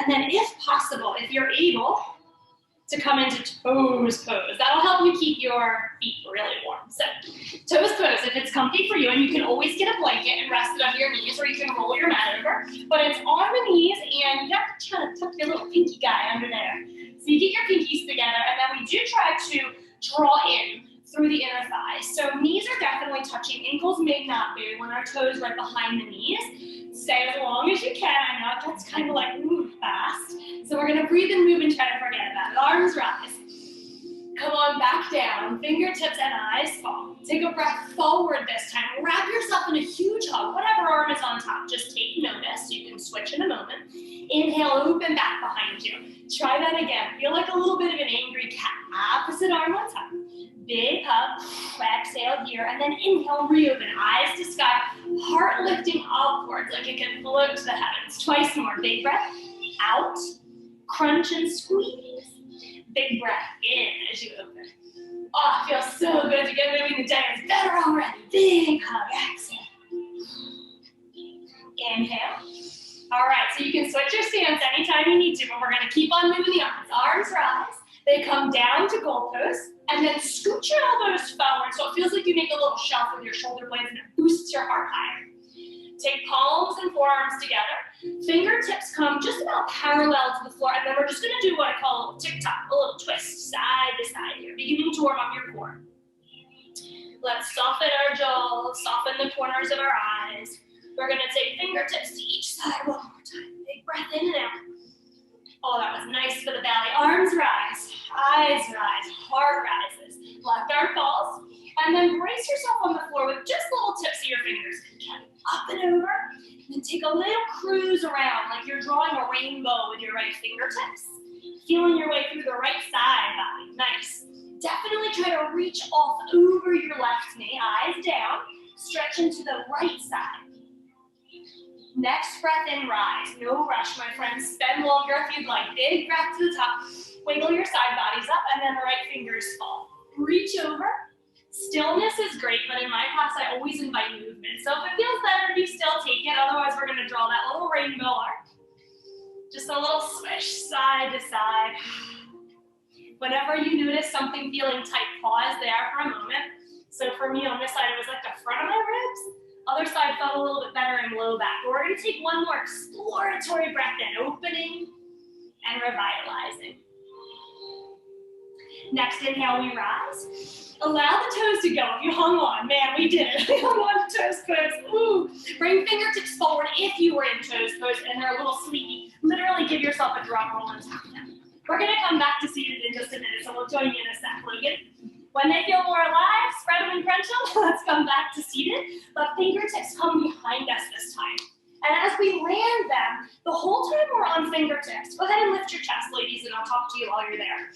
And then if possible, if you're able to come into toes pose, that'll help you keep your feet really warm. So toes pose, if it's comfy for you, and you can always get a blanket and rest it under your knees, or you can roll your mat over, but it's on the knees, and you have to kind of tuck your little pinky guy under there. So you get your pinkies together, and then we do try to draw in through the inner thighs. So knees are definitely touching, ankles may not be, when our toes right behind the knees. Stay as long as you can. I know that's kind of like fast. So we're gonna breathe and move and try to forget about it. Arms rise. Come on back down. Fingertips and eyes fall. Take a breath forward this time. Wrap yourself in a huge hug. Whatever arm is on top, just take notice. You can switch in a moment. Inhale, open back behind you. Try that again. Feel like a little bit of an angry cat. Opposite arm on top. Big hug. Exhale here, and then inhale, reopen. Eyes to sky. Heart lifting upwards like it can float to the heavens. Twice more. Big breath. Out. Crunch and squeeze. Big breath in as you open. Oh, it feels so good to get moving. The day is better already. Big hug. Exhale. Inhale. All right, so you can switch your stance anytime you need to, but we're going to keep on moving the arms. Arms rise. They come down to goal pose, and then scoot your elbows forward so it feels like you make a little shelf with your shoulder blades and it boosts your heart higher. Take palms and forearms together. Fingertips come just about parallel to the floor, and then we're just going to do what I call a little tick-tock, a little twist, side to side here, beginning to warm up your core. Let's soften our jaws, soften the corners of our eyes. We're going to take fingertips to each side one more time. Big breath in and out. Oh, that was nice for the belly. Arms rise, eyes rise, heart rises. Left arm falls. And then brace yourself on the floor with just little tips of your fingers. Up and over. And then take a little cruise around like you're drawing a rainbow with your right fingertips. Feeling your way through the right side body. Nice. Definitely try to reach off over your left knee. Eyes down. Stretch into the right side. Next breath in, rise. No rush, my friends. Spend longer if you'd like. Big breath to the top. Wiggle your side bodies up, and then the right fingers fall. Reach over. Stillness is great, but in my class, I always invite movement. So if it feels better to be still, take it. Otherwise, we're going to draw that little rainbow arc. Just a little swish, side to side. Whenever you notice something feeling tight, pause there for a moment. So for me on this side, it was like the front of my ribs. Other side felt a little bit better in low back. But we're going to take one more exploratory breath in, opening and revitalizing. Next inhale, we rise. Allow the toes to go. If you hung on, man, we did it. We hung on to toes pose. Ooh. Bring fingertips forward if you were in toes pose and they're a little sleepy. Literally give yourself a drum roll and tap them. We're going to come back to seated in just a minute, so we'll join you in a sec, Logan. When they feel more alive, spread them and crunch them. Let's come back to seated. But fingertips come behind us this time. And as we land them, the whole time we're on fingertips, go ahead and lift your chest, ladies, and I'll talk to you while you're there.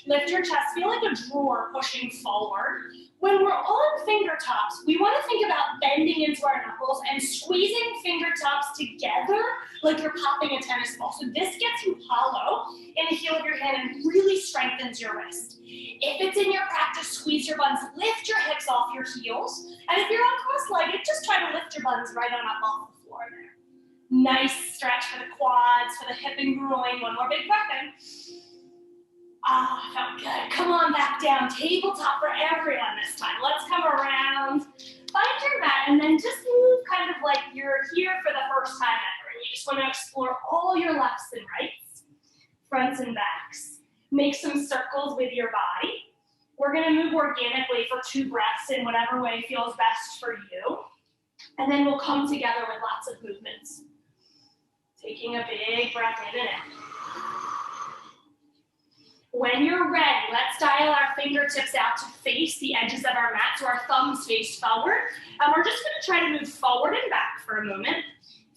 Lift your chest, feel like a drawer pushing forward. When we're on fingertips, we want to think about bending into our knuckles and squeezing fingertips together like you're popping a tennis ball. So this gets you hollow in the heel of your hand and really strengthens your wrist. If it's in your practice, squeeze your buns, lift your hips off your heels. And if you're on cross-legged, just try to lift your buns right on up off the floor there. Nice stretch for the quads, for the hip and groin. One more big breath in. Ah, felt good. Come on back down. Tabletop for everyone this time. Let's come around. Find your mat and then just move kind of like you're here for the first time ever. And you just want to explore all your lefts and rights, fronts and backs. Make some circles with your body. We're going to move organically for 2 breaths in whatever way feels best for you. And then we'll come together with lots of movements. Taking a big breath in and out. When you're ready, let's dial our fingertips out to face the edges of our mat so our thumbs face forward. And we're just going to try to move forward and back for a moment.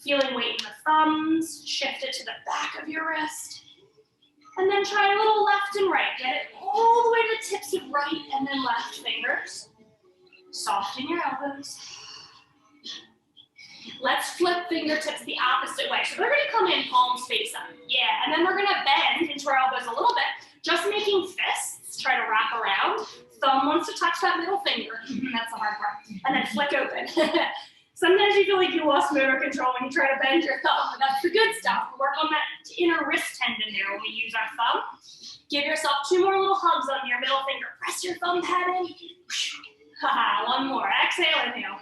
Feeling weight in the thumbs, shift it to the back of your wrist. And then try a little left and right. Get it all the way to the tips of right and then left fingers. Soften your elbows. Let's flip fingertips the opposite way. So they're going to come in palms face up. Yeah, and then we're going to bend into our elbows a little bit. Just making fists, try to wrap around. Thumb wants to touch that middle finger. That's the hard part. And then flick open. Sometimes you feel like you lost motor control when you try to bend your thumb, but that's the good stuff. We work on that inner wrist tendon there when we use our thumb. Give yourself 2 more little hugs on your middle finger. Press your thumb pad in. Haha, 1 more. Exhale, inhale.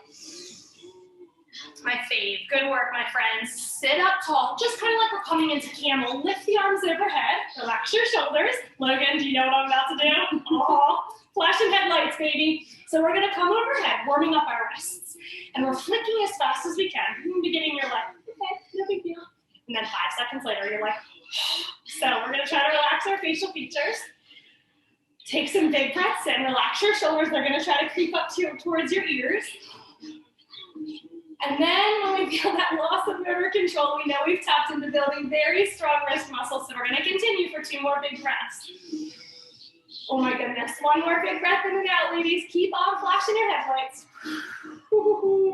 My fave. Good work, my friends. Sit up tall, just kind of like we're coming into camel. Lift the arms overhead. Relax your shoulders. Logan, do you know what I'm about to do? Oh, flashing headlights, baby. So we're going to come overhead, warming up our wrists. And we're flicking as fast as we can. In the beginning, you're like, okay, no big deal. And then 5 seconds later, you're like, so we're going to try to relax our facial features. Take some big breaths in. Relax your shoulders. They're going to try to creep up towards your ears. And then when we feel that loss of motor control, we know we've tapped into building very strong wrist muscles. So we're going to continue for 2 more big breaths. Oh my goodness. 1 more big breath in and out, ladies. Keep on flashing your headlights.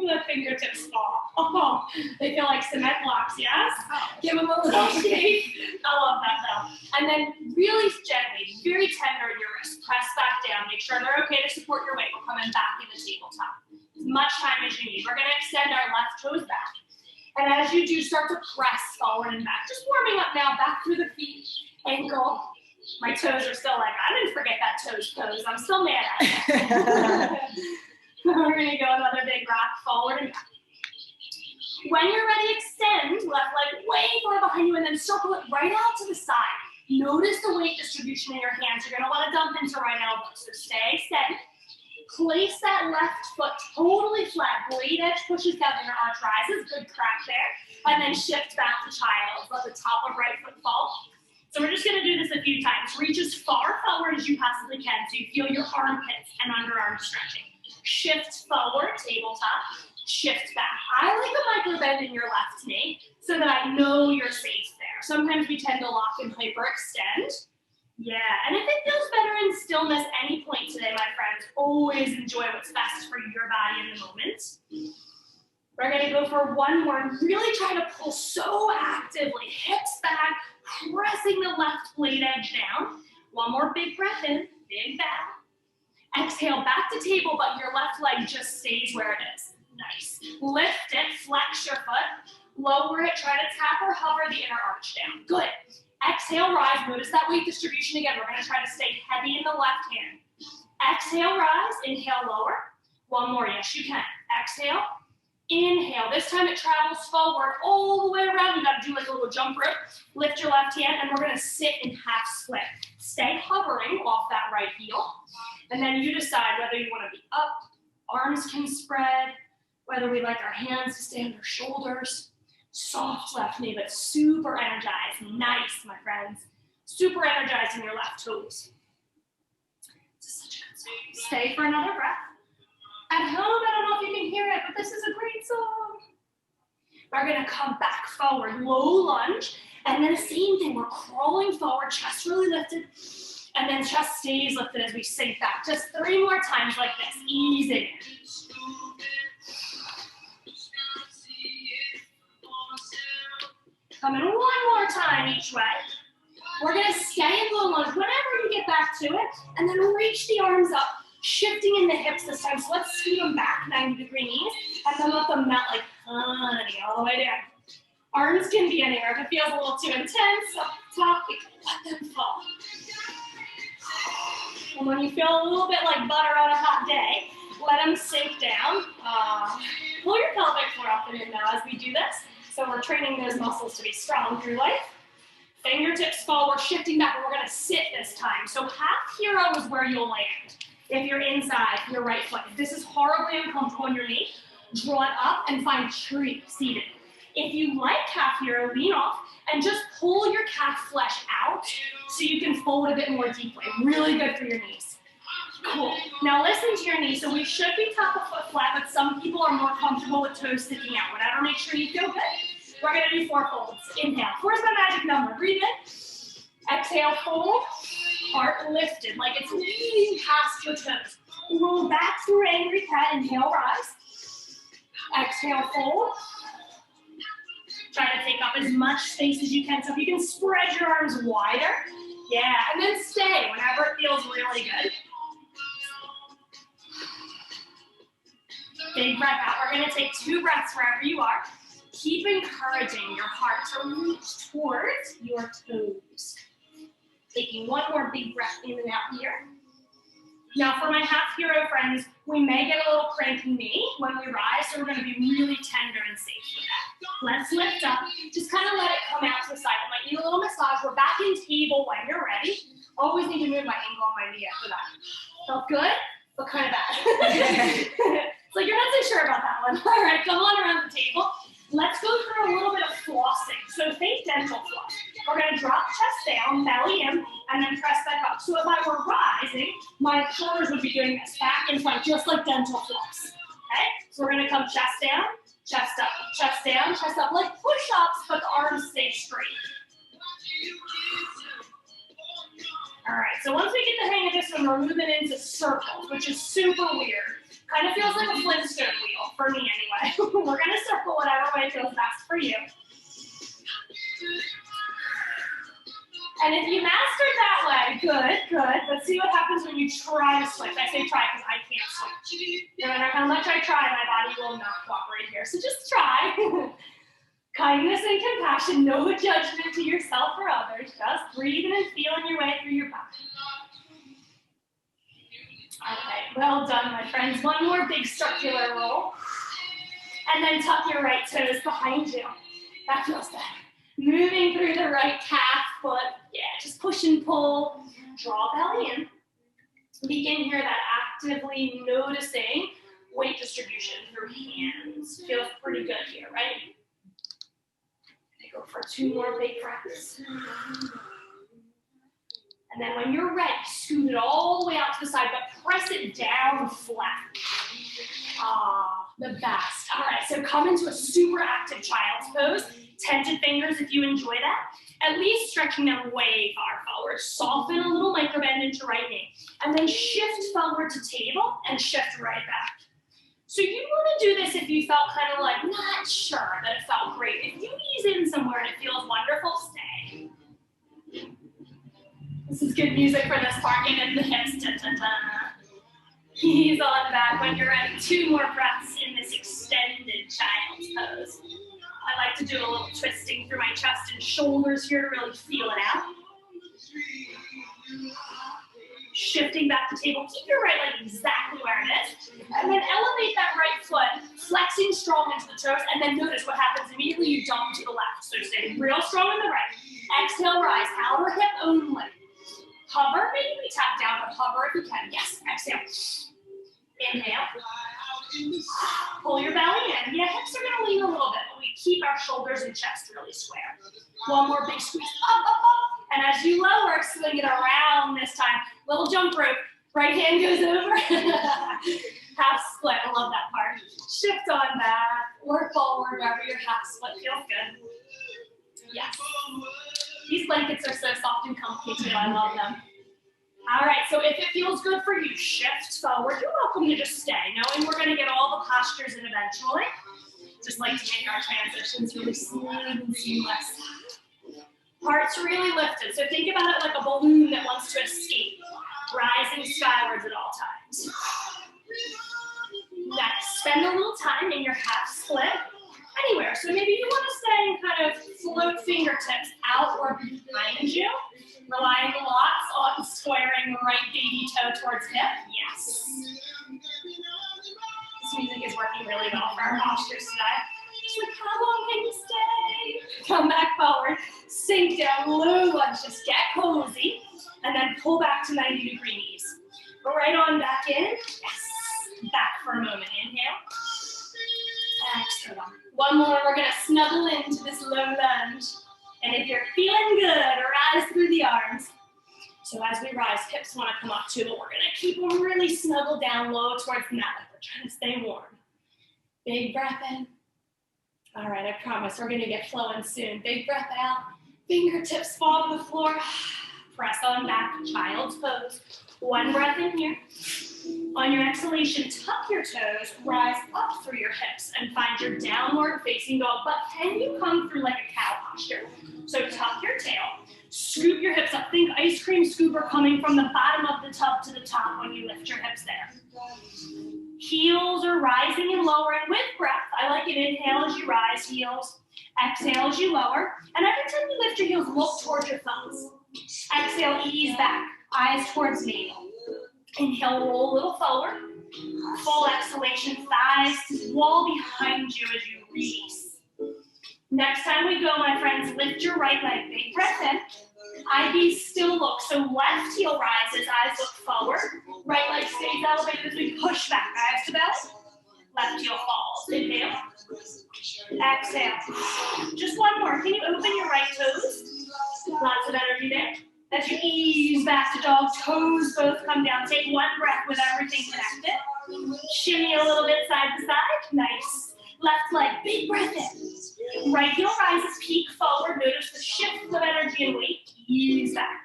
The fingertips fall. Oh, they feel like cement blocks, yes? Give them a little shake. I love that though. And then really gently, very tender in your wrist. Press back down. Make sure they're okay to support your weight. We're coming back in the tabletop. As much time as you need. We're going to extend our left toes back. And as you do, start to press forward and back. Just warming up now, back through the feet, ankle. My toes are still like, I didn't forget that toes pose. I'm still mad at it. We're going to go another big rock forward and back. When you're ready, extend left leg way far behind you and then circle it right out to the side. Notice the weight distribution in your hands. You're going to want to dump into right elbow. So stay steady. Place that left foot totally flat. Blade edge pushes down, inner arch rises. Good crack there. And then shift back to child. Let the top of right foot fall. So we're just going to do this a few times. Reach as far forward as you possibly can so you feel your armpits and underarms stretching. Shift forward, tabletop. Shift back. I like a micro bend in your left knee so that I know you're safe there. Sometimes we tend to lock and hyperextend. Yeah, and if it feels better in stillness any point today, my friends, always enjoy what's best for your body in the moment. We're going to go for 1 more. Really try to pull so actively. Hips back, pressing the left blade edge down. 1 more big breath in, big back. Exhale, back to table, but your left leg just stays where it is. Nice. Lift it, flex your foot. Lower it, try to tap or hover the inner arch down. Good. Exhale, rise. Notice that weight distribution again. We're going to try to stay heavy in the left hand. Exhale, rise. Inhale, lower. 1 more. Yes, you can. Exhale. Inhale. This time it travels forward all the way around. You got to do like a little jump rope. Lift your left hand, and we're going to sit in half split. Stay hovering off that right heel. And then you decide whether you want to be up, arms can spread, whether we like our hands to stay on your shoulders. Soft left knee, but super energized. Nice, my friends. Super energized in your left toes. This is such a good song. Stay for another breath. At home, I don't know if you can hear it, but this is a great song. We're going to come back forward, low lunge, and then the same thing. We're crawling forward, chest really lifted, and then chest stays lifted as we sink back. Just 3 more times like this, easing in. Come in 1 more time each way. We're going to stay in low lunge whenever you get back to it, and then reach the arms up, shifting in the hips this time. So let's scoot them back 90-degree knees, and then let them melt like honey all the way down. Arms can be anywhere. If it feels a little too intense, up top, we can let them fall. And when you feel a little bit like butter on a hot day, let them sink down. Pull your pelvic floor up and in now as we do this. So we're training those muscles to be strong through life. Fingertips forward, shifting back, and we're going to sit this time. So half hero is where you'll land. If you're inside your right foot. If this is horribly uncomfortable in your knee, draw it up and find tree seated. If you like half hero, lean off and just pull your calf flesh out so you can fold a bit more deeply. Really good for your knees. Cool. Now listen to your knees. So we should be top of foot flat, but some people are more comfortable with toes sticking out. Whatever, make sure you feel good. We're going to do 4 folds. Inhale. 4 is my magic number. Breathe in. Exhale, fold. Heart lifted, like it's leading past your toes. Roll back through angry cat. Inhale, rise. Exhale, fold. Try to take up as much space as you can. So if you can spread your arms wider. Yeah, and then stay whenever it feels really good. Big breath out. We're gonna take 2 breaths wherever you are. Keep encouraging your heart to reach towards your toes. Taking 1 more big breath in and out here. Now for my half hero friends, we may get a little cranky knee when we rise, so we're gonna be really tender and safe with that. Let's lift up, just kind of let it come out to the side. I might need a little massage. We're back in table when you're ready. Always need to move my ankle on my knee after that. Felt good, but kind of bad. So you're not so sure about that one. All right, come on around the table. Let's go through a little bit of flossing. So think dental floss. We're gonna drop chest down, belly in, and then press back up. So if I were rising, my shoulders would be doing this, back and front, just like dental floss. Okay? So we're gonna come chest down, chest up, chest down, chest up, like push-ups, but the arms stay straight. All right, so once we get the hang of this one, we're moving into circles, which is super weird. Kind of feels like a Flintstone wheel, for me anyway. We're gonna circle whatever way feels best for you. And if you mastered that way, good. Let's see what happens when you try to switch. I say try because I can't switch. No matter how much I try, my body will not cooperate here. So just try. Kindness and compassion, no judgment to yourself or others. Just breathing and feeling your way through your body. Okay, well done, my friends. 1 more big circular roll. And then tuck your right toes behind you. That feels better. Moving through the right calf, foot. Yeah, just push and pull. Draw belly in. Begin here that actively noticing weight distribution through hands. Feels pretty good here, right? Go for 2 more big breaths. And then when you're ready, scoot it all the way out to the side, but press it down flat. Ah, the best. All right, so come into a super active child's pose. Tented fingers if you enjoy that. At least stretching them way far forward. Soften a little micro bend into right knee. And then shift forward to table and shift right back. So you want to do this if you felt kind of like not sure that it felt great. If you ease in somewhere and it feels wonderful, stay. This is good music for this part. Get in the hips. Da, da, da. Ease on back when you're ready. 2 more breaths in this extended child's pose. I like to do a little twisting through my chest and shoulders here to really feel it out. Shifting back to table. Keep your right leg exactly where it is. And then elevate that right foot, flexing strong into the toes, and then notice what happens immediately. You dump to the left. So stay real strong on the right. Exhale, rise, outer hip only. Hover, maybe tap down, but hover if you can. Yes, exhale. Inhale. Pull your belly in. Yeah, hips are gonna lean a little bit, but we keep our shoulders and chest really square. 1 more big squeeze. Up, up, up. And as you lower, swing it around this time. Little jump rope. Right hand goes over. Half split. I love that part. Shift on back or forward wherever your half split feels good. Yes. These blankets are so soft and comfy too. I love them. All right, so if it feels good for you, shift forward. You're welcome to just stay, knowing we're going to get all the postures in eventually. Just like to make our transitions really smooth and seamless. Heart's really lifted, so think about it like a balloon that wants to escape, rising skywards at all times. Next, spend a little time in your half split, anywhere. So maybe you want to stay and kind of float fingertips out or behind you, relying lots on squaring right baby toe towards hip. Yes. This music is working really well for our postures today. Just like, how long can you stay? Come back forward, sink down, low lunge, just get cozy, and then pull back to 90-degree knees. Go right on back in. Yes. Back for a moment. Inhale. Exhale. 1 more. We're going to snuggle into this low lunge. And if you're feeling good, rise through the arms. So as we rise, hips want to come up too, but we're going to keep them really snuggled down low towards the mat. We're trying to stay warm. Big breath in. All right, I promise we're going to get flowing soon. Big breath out. Fingertips fall to the floor. Press on back, child's pose. 1 breath in here. On your exhalation, tuck your toes, rise up through your hips, and find your downward facing dog. But can you come through like a cow posture? So tuck your tail, scoop your hips up. Think ice cream scooper coming from the bottom of the tub to the top when you lift your hips there. Heels are rising and lowering with breath. I like it. Inhale as you rise, heels. Exhale as you lower. And every time you lift your heels, look towards your thumbs. Exhale, ease back. Eyes towards navel. Inhale, roll a little forward. Full exhalation, thighs to wall behind you as you release. Next time we go, my friends, lift your right leg. Big breath in. IB still look. So left heel rises, eyes look forward. Right leg stays elevated as we push back. Eyes to belly. Left heel falls. Inhale. Exhale. Just one more. Can you open your right toes? Lots of energy there. As you ease back to dog, toes both come down. Take one breath with everything connected. Shimmy a little bit side to side. Nice. Left leg, big breath in. Right heel rises, peak forward. Notice the shift of energy and weight. Ease back.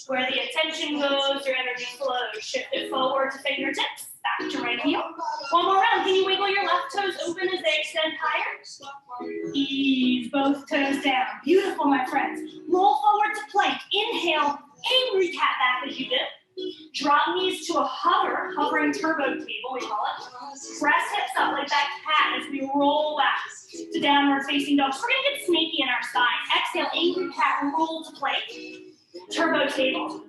Where the attention goes, your energy flows. Shift it forward to fingertips. Back to right heel. One more round. Can you wiggle your left toes open as they extend higher? Ease both toes down. Beautiful, my friends. Roll forward to plank. Inhale, angry cat back as you dip. Drop knees to a hovering turbo table, we call it. Press hips up like that cat as we roll back to downward facing dog. So we're gonna get snaky in our spine. Exhale, angry cat, roll to plank. Turbo table.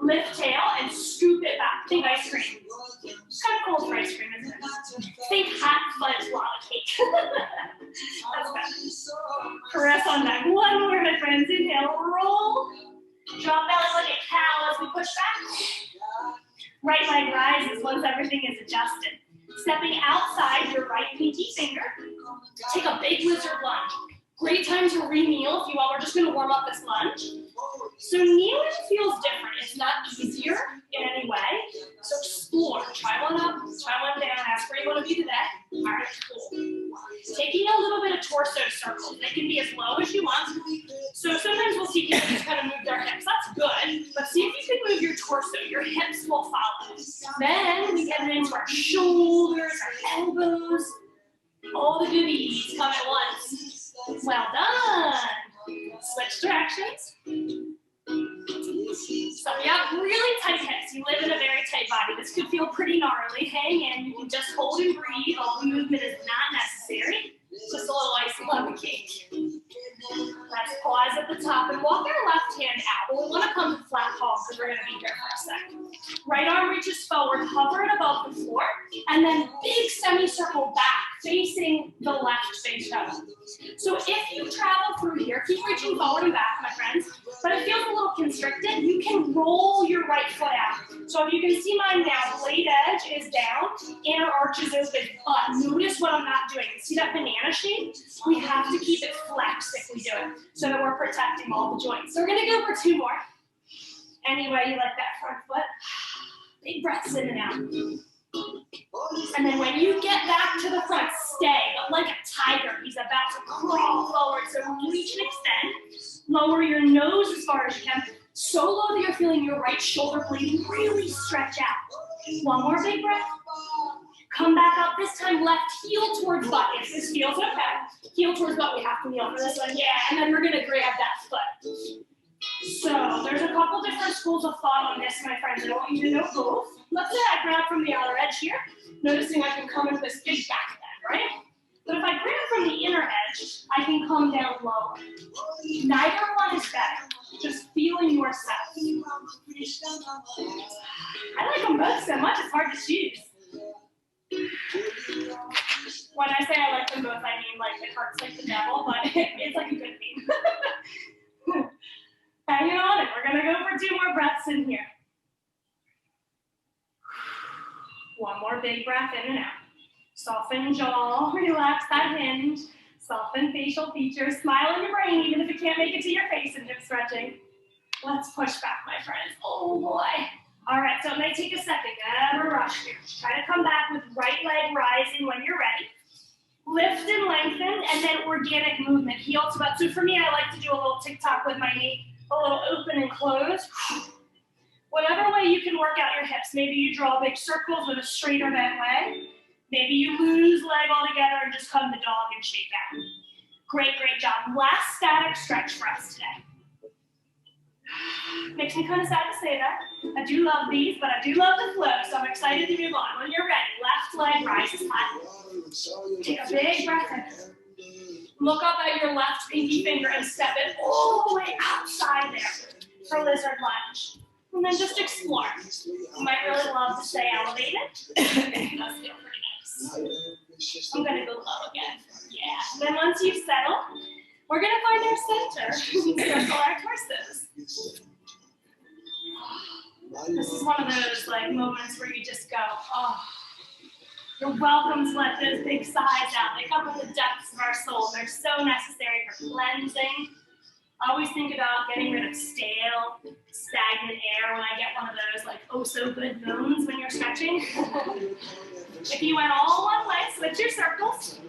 Lift tail and scoop it back. Think ice cream. It's kind of cold for ice cream, isn't it? Think hot fudge lava cake. That's good. Press on back. One more, my friends. Inhale, roll. Drop belly like a cow as we push back. Right leg rises once everything is adjusted. Stepping outside your right pinky finger. Take a big lizard lunge. Great time to re-kneel if you want. We're just going to warm up this lunge. So kneeling feels different. It's not easier in any way. So explore. Try one up, try one down. Ask where you want to be today. All right, cool. Taking a little bit of torso circles. They can be as low as you want. So sometimes we'll see people just kind of move their hips. That's good. But see if you can move your torso. Your hips will follow. Then we get into our shoulders, our elbows. All the goodies come at once. Well done. Switch directions. So we have really tight hips. You live in a very tight body. This could feel pretty gnarly. Hang in. You can just hold and breathe. All the movement is not necessary. Just a little icing on the cake. Let's pause at the top and walk our left hand out. We'll want to come to flat palm because we're going to be here for a sec. Right arm reaches forward, hover it above the floor, and then big semicircle back, facing the left face down. So if you travel through here, keep reaching forward and back, my friends, but it feels a little constricted, you can roll your right foot out. So if you can see mine now, blade edge is down, inner arch is open, but notice what I'm not doing. See that banana shape? We have to keep it flexed if we do it, so that we're protecting all the joints. So we're gonna go for two more. Any way you like that front foot. Big breaths in and out. And then when you get back to the front, stay, but like a tiger. He's about to crawl forward, so reach and extend. Lower your nose as far as you can, so low that you're feeling your right shoulder blade really stretch out. One more big breath. Come back up, this time left heel towards butt. If this feels okay, heel towards butt, we have to kneel for this one. Yeah, and then we're gonna grab that foot. So there's a couple different schools of thought on this, my friends. I want you to know both. Let's say I grab from the outer edge here, noticing I can come into this big back bend, right? But if I grab from the inner edge, I can come down lower. Neither one is better. Just feeling yourself. I like them both so much, it's hard to choose. When I say I like them both, I mean like it hurts like the devil, but it's like a good thing. Hanging on it. We're going to go for two more breaths in here. One more big breath in and out. Soften jaw, relax that hinge, soften facial features, smile in your brain even if it can't make it to your face and hip stretching. Let's push back, my friends. Oh boy. All right, so it may take a second. Never rush here. Try to come back with right leg rising when you're ready. Lift and lengthen, and then organic movement. Heel to butt. So for me, I like to do a little tick-tock with my knee. A little open and close. Whatever way you can work out your hips. Maybe you draw big circles with a straighter bent leg. Maybe you lose leg altogether and just come to dog and shake out. Great, great job. Last static stretch for us today. Makes me kind of sad to say that. I do love these, but I do love the flow, so I'm excited to move on. When you're ready, left leg rises high. Take a big breath in. Look up at your left pinky finger and step it all the way outside there for lizard lunge. And then just explore. You might really love to stay elevated. It does feel pretty nice. I'm gonna go low again. Yeah. Then once you've settled, we're gonna find our center and circle our torsos. This is one of those like moments where you just go, oh. You're welcome to let those big sighs out. They come from the depths of our soul. They're so necessary for cleansing. I always think about getting rid of stale, stagnant air when I get one of those like oh so good moans when you're stretching. If you went all one way, switch your circles.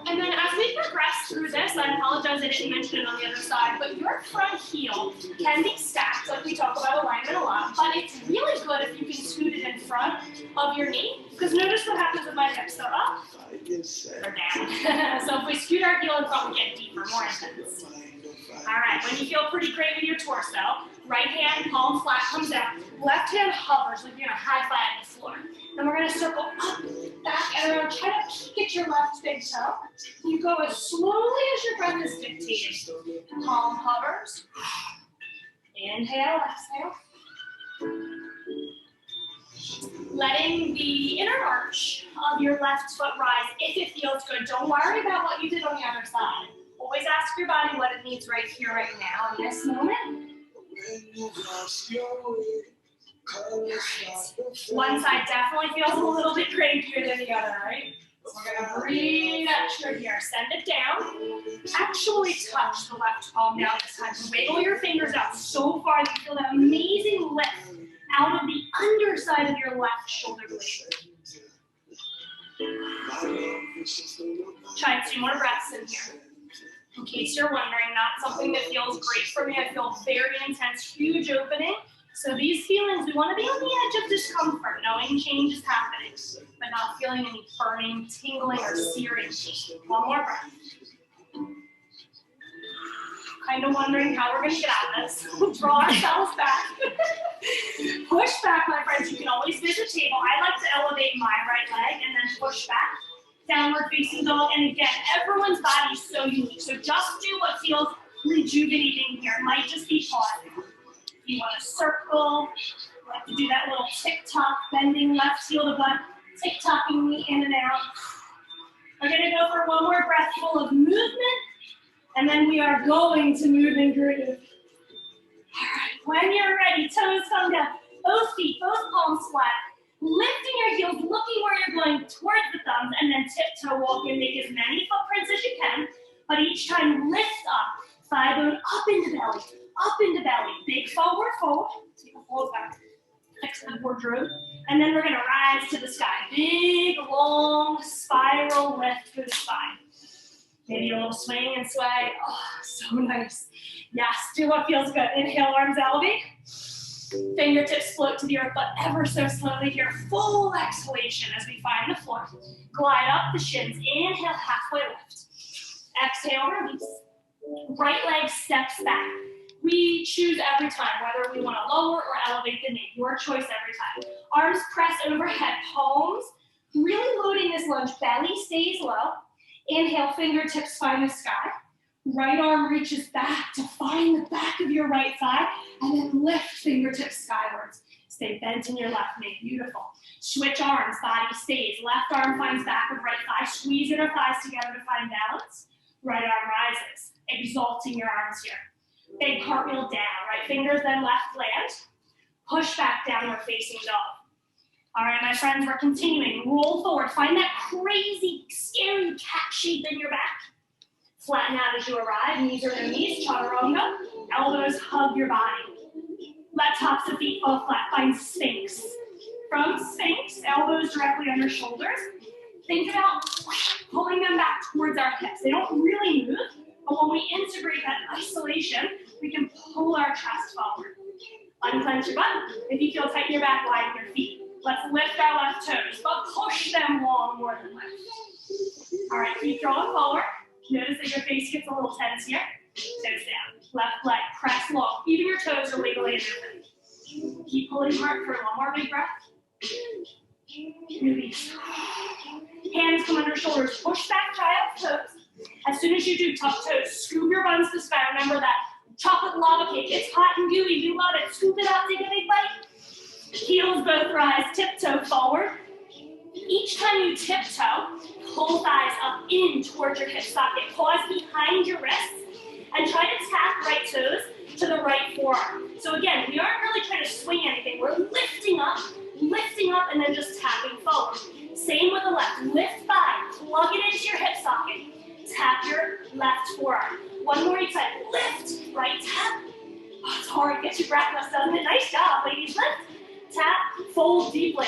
And then as we progress through this, I apologize I didn't mention it on the other side, but your front heel can be stacked, like we talk about alignment a lot, but it's really good if you can scoot it in front of your knee, because notice what happens with my hips. So up or down. So if we scoot our heel in front, we get deeper, more intense. All right, when you feel pretty great with your torso, right hand, palm flat, comes down. Left hand hovers like you're gonna high five the floor. Then we're gonna circle up, back, and around. Try to peek at your left big toe. You go as slowly as your breath is dictating. Palm hovers. Inhale, exhale. Letting the inner arch of your left foot rise if it feels good. Don't worry about what you did on the other side. Always ask your body what it needs right here, right now, in this moment. One side definitely feels a little bit crankier than the other, right? So we're gonna breathe extra here. Send it down. Actually touch the left palm down this time. Wiggle your fingers out so far that you feel that amazing lift out of the underside of your left shoulder blade. Try 2 more breaths in here. In case you're wondering, not something that feels great for me. I feel very intense, huge opening. So these feelings, we want to be on the edge of discomfort, knowing change is happening, but not feeling any burning, tingling, or searing. 1 more breath. Kind of wondering how we're going to get out of this. We'll draw ourselves back. Push back, my friends. You can always visit table. I like to elevate my right leg and then push back. Downward facing dog. And again, everyone's body is so unique. So just do what feels rejuvenating here. It might just be pausing. You want to circle. You like to do that little tick-tock, bending left heel to butt, tick-tocking me in and out. We're going to go for 1 more breath full of movement. And then we are going to move and groove. All right, when you're ready, toes come down, both feet, both palms flat. Lifting your heels, looking where you're going towards the thumbs, and then tiptoe walk and make as many footprints as you can. But each time, lift up, thigh bone up into belly, up into belly. Big forward fold. Take a fold back. Fix the wardrobe. And then we're going to rise to the sky. Big, long, spiral lift through the spine. Maybe a little swing and sway. Oh, so nice. Yes, do what feels good. Inhale, arms elevate. Fingertips float to the earth, but ever so slowly here. Full exhalation as we find the floor. Glide up the shins. Inhale, halfway lift. Exhale, release. Right leg steps back. We choose every time whether we want to lower or elevate the knee. Your choice every time. Arms press overhead, palms. Really loading this lunge. Belly stays low. Inhale, fingertips find the sky. Right arm reaches back to find the back of your right thigh, and then lift fingertips skywards. Stay bent in your left knee. Beautiful. Switch arms, body stays. Left arm finds back of right thigh. Squeeze inner thighs together to find balance. Right arm rises, exalting your arms here. Big cartwheel down. Right fingers, then left land. Push back, downward facing dog. All right, my friends, we're continuing. Roll forward. Find that crazy, scary cat shape in your back. Flatten out as you arrive. Knees are to knees. Chaturanga. Elbows hug your body. Let tops of feet fall flat. Find Sphinx. From Sphinx, elbows directly under shoulders. Think about pulling them back towards our hips. They don't really move, but when we integrate that isolation, we can pull our chest forward. Unclench your butt. If you feel tight in your back, widen your feet. Let's lift our left toes, but push them long more than lift. All right, keep drawing forward. Notice that your face gets a little tense here. Toes down. Left leg, press long. Even your toes are wiggling and moving. Keep pulling hard for one more big breath. Release. Hands come under shoulders. Push back, child's pose. As soon as you do, tuck toes. Scoop your buns to the sky. Remember that chocolate lava cake. It's hot and gooey. You love it. Scoop it up. Take a big bite. Heels both rise. Tiptoe forward. Each time you tiptoe, pull thighs up in towards your hip socket. Pause behind your wrists and try to tap right toes to the right forearm. So again, we aren't really trying to swing anything. We're lifting up, and then just tapping forward. Same with the left. Lift thigh, plug it into your hip socket. Tap your left forearm. One more each side. Lift, right tap. Oh, it's hard. Get your breathless, doesn't it? Nice job, ladies. Lift, tap, fold deeply.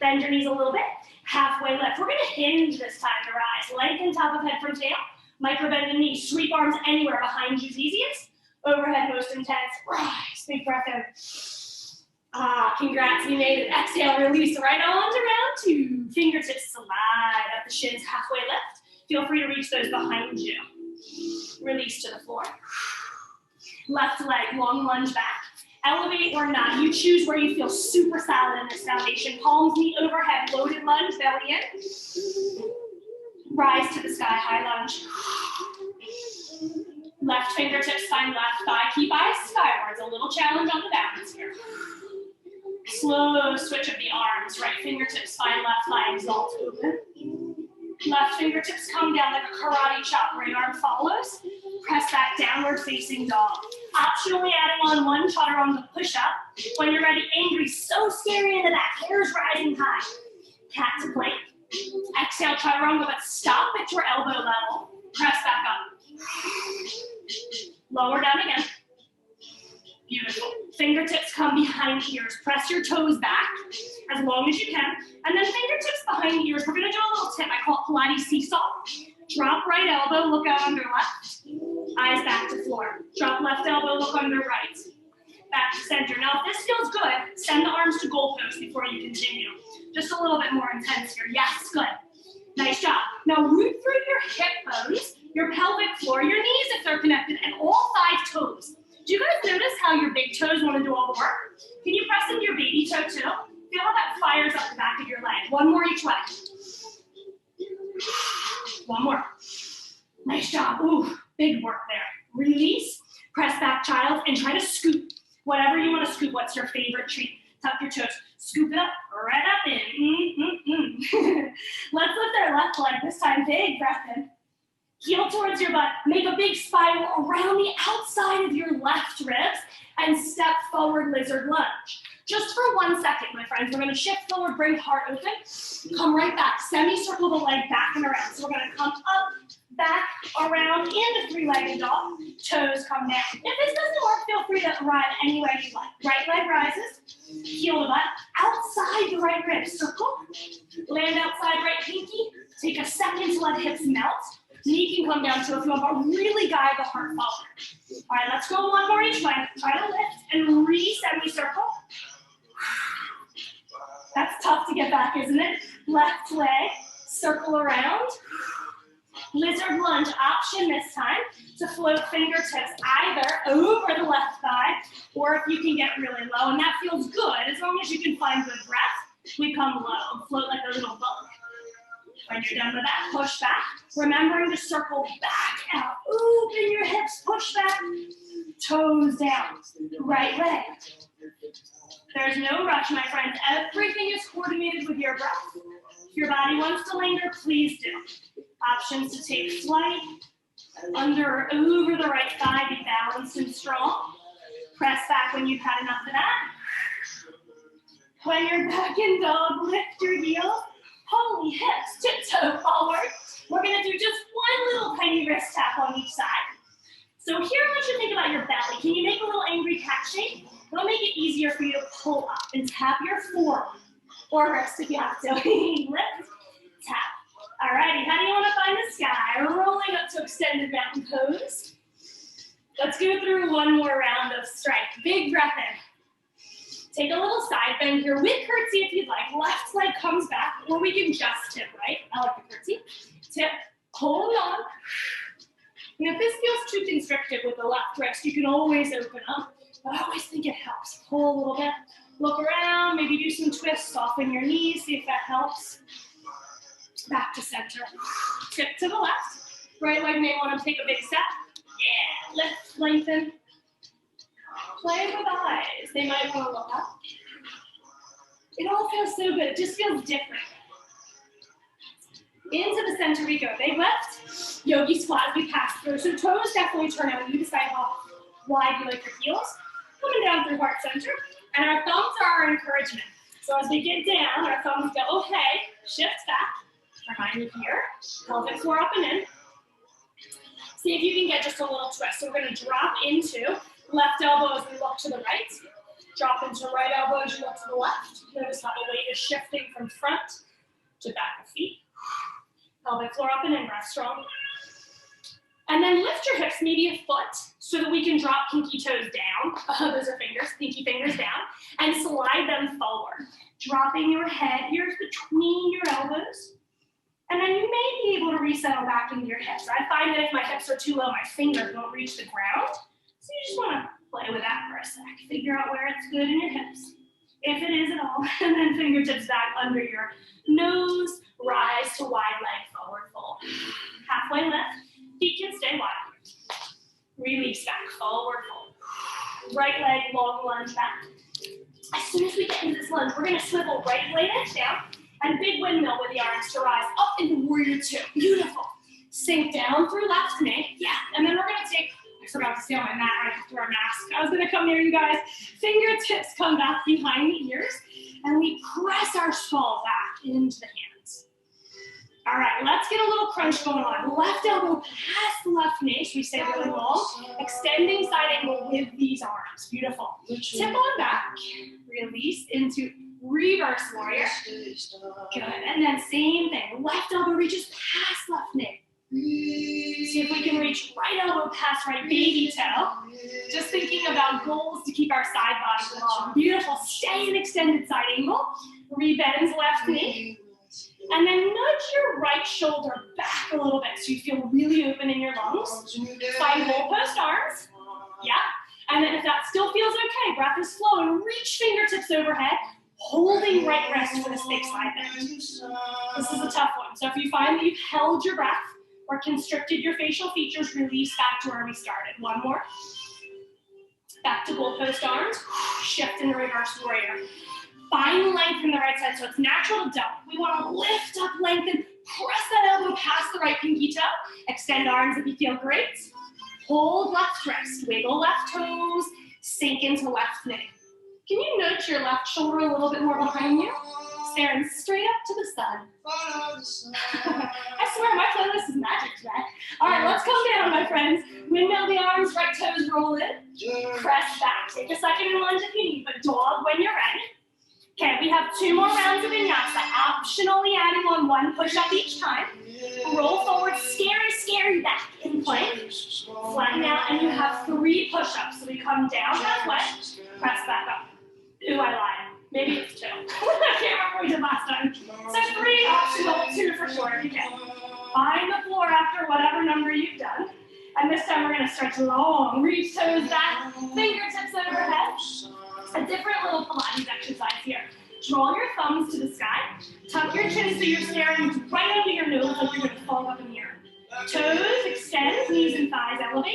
Bend your knees a little bit. Halfway lift. We're going to hinge this time to rise. Lengthen top of head from tail. Micro bend the knees. Sweep arms anywhere behind you's easiest. Overhead most intense. Rise. Big breath in. Ah, congrats. You made it. Exhale. Release. Right arms around two. Fingertips slide up the shins. Halfway lift. Feel free to reach those behind you. Release to the floor. Left leg. Long lunge back. Elevate or not, you choose where you feel super solid in this foundation. Palms meet overhead, loaded lunge, belly in. Rise to the sky, high lunge. Left fingertips find left thigh, keep eyes skywards. A little challenge on the balance here. Slow switch of the arms. Right fingertips find left thigh, exalt open. Left fingertips come down like a karate chop. Right arm follows. Press back, downward facing dog. Optionally adding on one chaturanga push-up. When you're ready, angry, so scary in the back. Hairs rising high. Cat to plank. Exhale, chaturanga, but stop at your elbow level. Press back up. Lower down again. Beautiful. Fingertips come behind ears. Press your toes back as long as you can. And then fingertips behind ears. We're going to do a little tip. I call it Pilates seesaw. Drop right elbow, look out under left. Eyes back to floor. Drop left elbow, look under right. Back to center. Now, if this feels good, send the arms to goalpost before you continue. Just a little bit more intense here. Yes, good. Nice job. Now, root through your hip bones, your pelvic floor, your knees if they're connected, and all 5 toes. Do you guys notice how your big toes want to do all the work? Can you press into your baby toe too? Feel how that fires up the back of your leg. One more each way. One more. Nice job. Ooh, big work there. Release, press back, child, and try to scoop. Whatever you want to scoop. What's your favorite treat? Tuck your toes. Scoop it up, right up in. Let's lift our left leg this time. Big breath in. Heel towards your butt. Make a big spiral around the outside of your left ribs and step forward, lizard lunge. Just for 1 second, my friends. We're going to shift forward, bring heart open. Come right back. Semicircle the leg back and around. So we're going to come up, back, around, into 3-legged dog. Toes come down. If this doesn't work, feel free to ride any way you like. Right leg rises. Heel to butt. Outside the right rib. Circle. Land outside right pinky. Take a second to let hips melt. Knee can come down too if you want, but really guide the heart forward. All right, let's go one more each way. Try to lift and re-semicircle. That's tough to get back, isn't it? Left leg, circle around. Lizard lunge option this time to float fingertips either over the left thigh or if you can get really low, and that feels good. As long as you can find good breath, we come low, float like a little bug. When you're done with that, push back. Remembering to circle back out. Open your hips, push back. Toes down. Right leg. There's no rush, my friends. Everything is coordinated with your breath. If your body wants to linger, please do. Options to take flight. Under or over the right thigh, be balanced and strong. Press back when you've had enough of that. When you're back in dog, lift your heels. Holy hips, tiptoe forward. We're going to do just one little tiny wrist tap on each side. So here I want you to think about your belly. Can you make a little angry cat shape? It'll make it easier for you to pull up and tap your forearm or wrist if you have to. Lift, tap. Alrighty, how do you want to find the sky? Rolling up to extended mountain pose. Let's go through one more round of strength. Big breath in. Take a little side bend here with curtsy if you'd like. Left leg comes back, or we can just tip, right? I like the curtsy. Tip, hold on. And if this feels too constricted with the left wrist, you can always open up. But I always think it helps. Pull a little bit, look around, maybe do some twists, soften your knees, see if that helps. Back to center. Tip to the left. Right leg may want to take a big step. Yeah, lift, lengthen. Play with eyes. They might want to look up. It all feels so good. It just feels different. Into the center we go. Big lift. Yogi squat as we pass through. So toes definitely turn out. You decide how wide you like your heels. Coming down through heart center. And our thumbs are our encouragement. So as we get down, our thumbs go, okay, shift back. Behind you here. Pelvic floor up and in. See if you can get just a little twist. So we're going to drop into left elbow as we look to the right. Drop into right elbow as you look to the left. Notice how the weight is shifting from front to back of feet. Pelvic floor up and in, breath strong. And then lift your hips maybe a foot so that we can drop pinky toes down. Those are fingers, pinky fingers down. And slide them forward. Dropping your head here between your elbows. And then you may be able to resettle back into your hips. I find that if my hips are too low, my fingers won't reach the ground. So you just want to play with that for a sec. Figure out where it's good in your hips, if it is at all. And then fingertips back under your nose. Rise to wide leg forward fold. Halfway lift. Feet can stay wide. Release back, forward fold. Right leg, long lunge back. As soon as we get into this lunge, we're going to swivel right leg edge down and big windmill with the arms to rise up into warrior two. Beautiful. Sink down through left knee. Yeah. And then we're going to take, I forgot to stay on my mat right after our mask. I was going to come near you guys. Fingertips come back behind the ears and we press our skull back into the hands. All right, let's get a little crunch going on. Left elbow past the left knee, so we stay really long. Extending side angle with these arms. Beautiful. Tip on back. Release into reverse warrior. Good. And then same thing. Left elbow reaches past left knee. See if we can reach right elbow past right baby toe. Just thinking about goals to keep our side body long. Beautiful. Stay in extended side angle. Rebends left knee. And then nudge your right shoulder back a little bit so you feel really open in your lungs. Find goalpost arms. Yeah. And then if that still feels okay, breath is flowing, reach fingertips overhead, holding right wrist for this big side bend. This is a tough one. So if you find that you've held your breath or constricted your facial features, release back to where we started. One more. Back to goalpost arms. Shift into reverse warrior. Find length in the right side, so it's natural to dump. We want to lift up, lengthen, press that elbow past the right pinky toe. Extend arms if you feel great. Hold left wrist, wiggle left toes, sink into left knee. Can you nudge your left shoulder a little bit more behind you? Staring straight up to the sun. I swear my playlist is magic today. All right, let's come down, my friends. Windmill the arms, right toes roll in. Press back. Take a second and lunge if you need, but dog when you're ready. Okay, we have 2 more rounds of vinyasa, optionally adding on 1 push-up each time. Roll forward, scary, scary back in plank. Flatten out, and you have 3 push-ups. So we come down halfway, press back up. Ooh, I lied. Maybe it's 2. I can't remember what we did last time. So 3 optional, 2 for sure if you can. Find the floor after whatever number you've done. And this time we're going to stretch long. Reach toes back, fingertips overhead. A different little Pilates exercise here. Draw your thumbs to the sky. Tuck your chin so you're staring right under your nose like you're going to fall up in the air. Toes extend, knees and thighs elevate.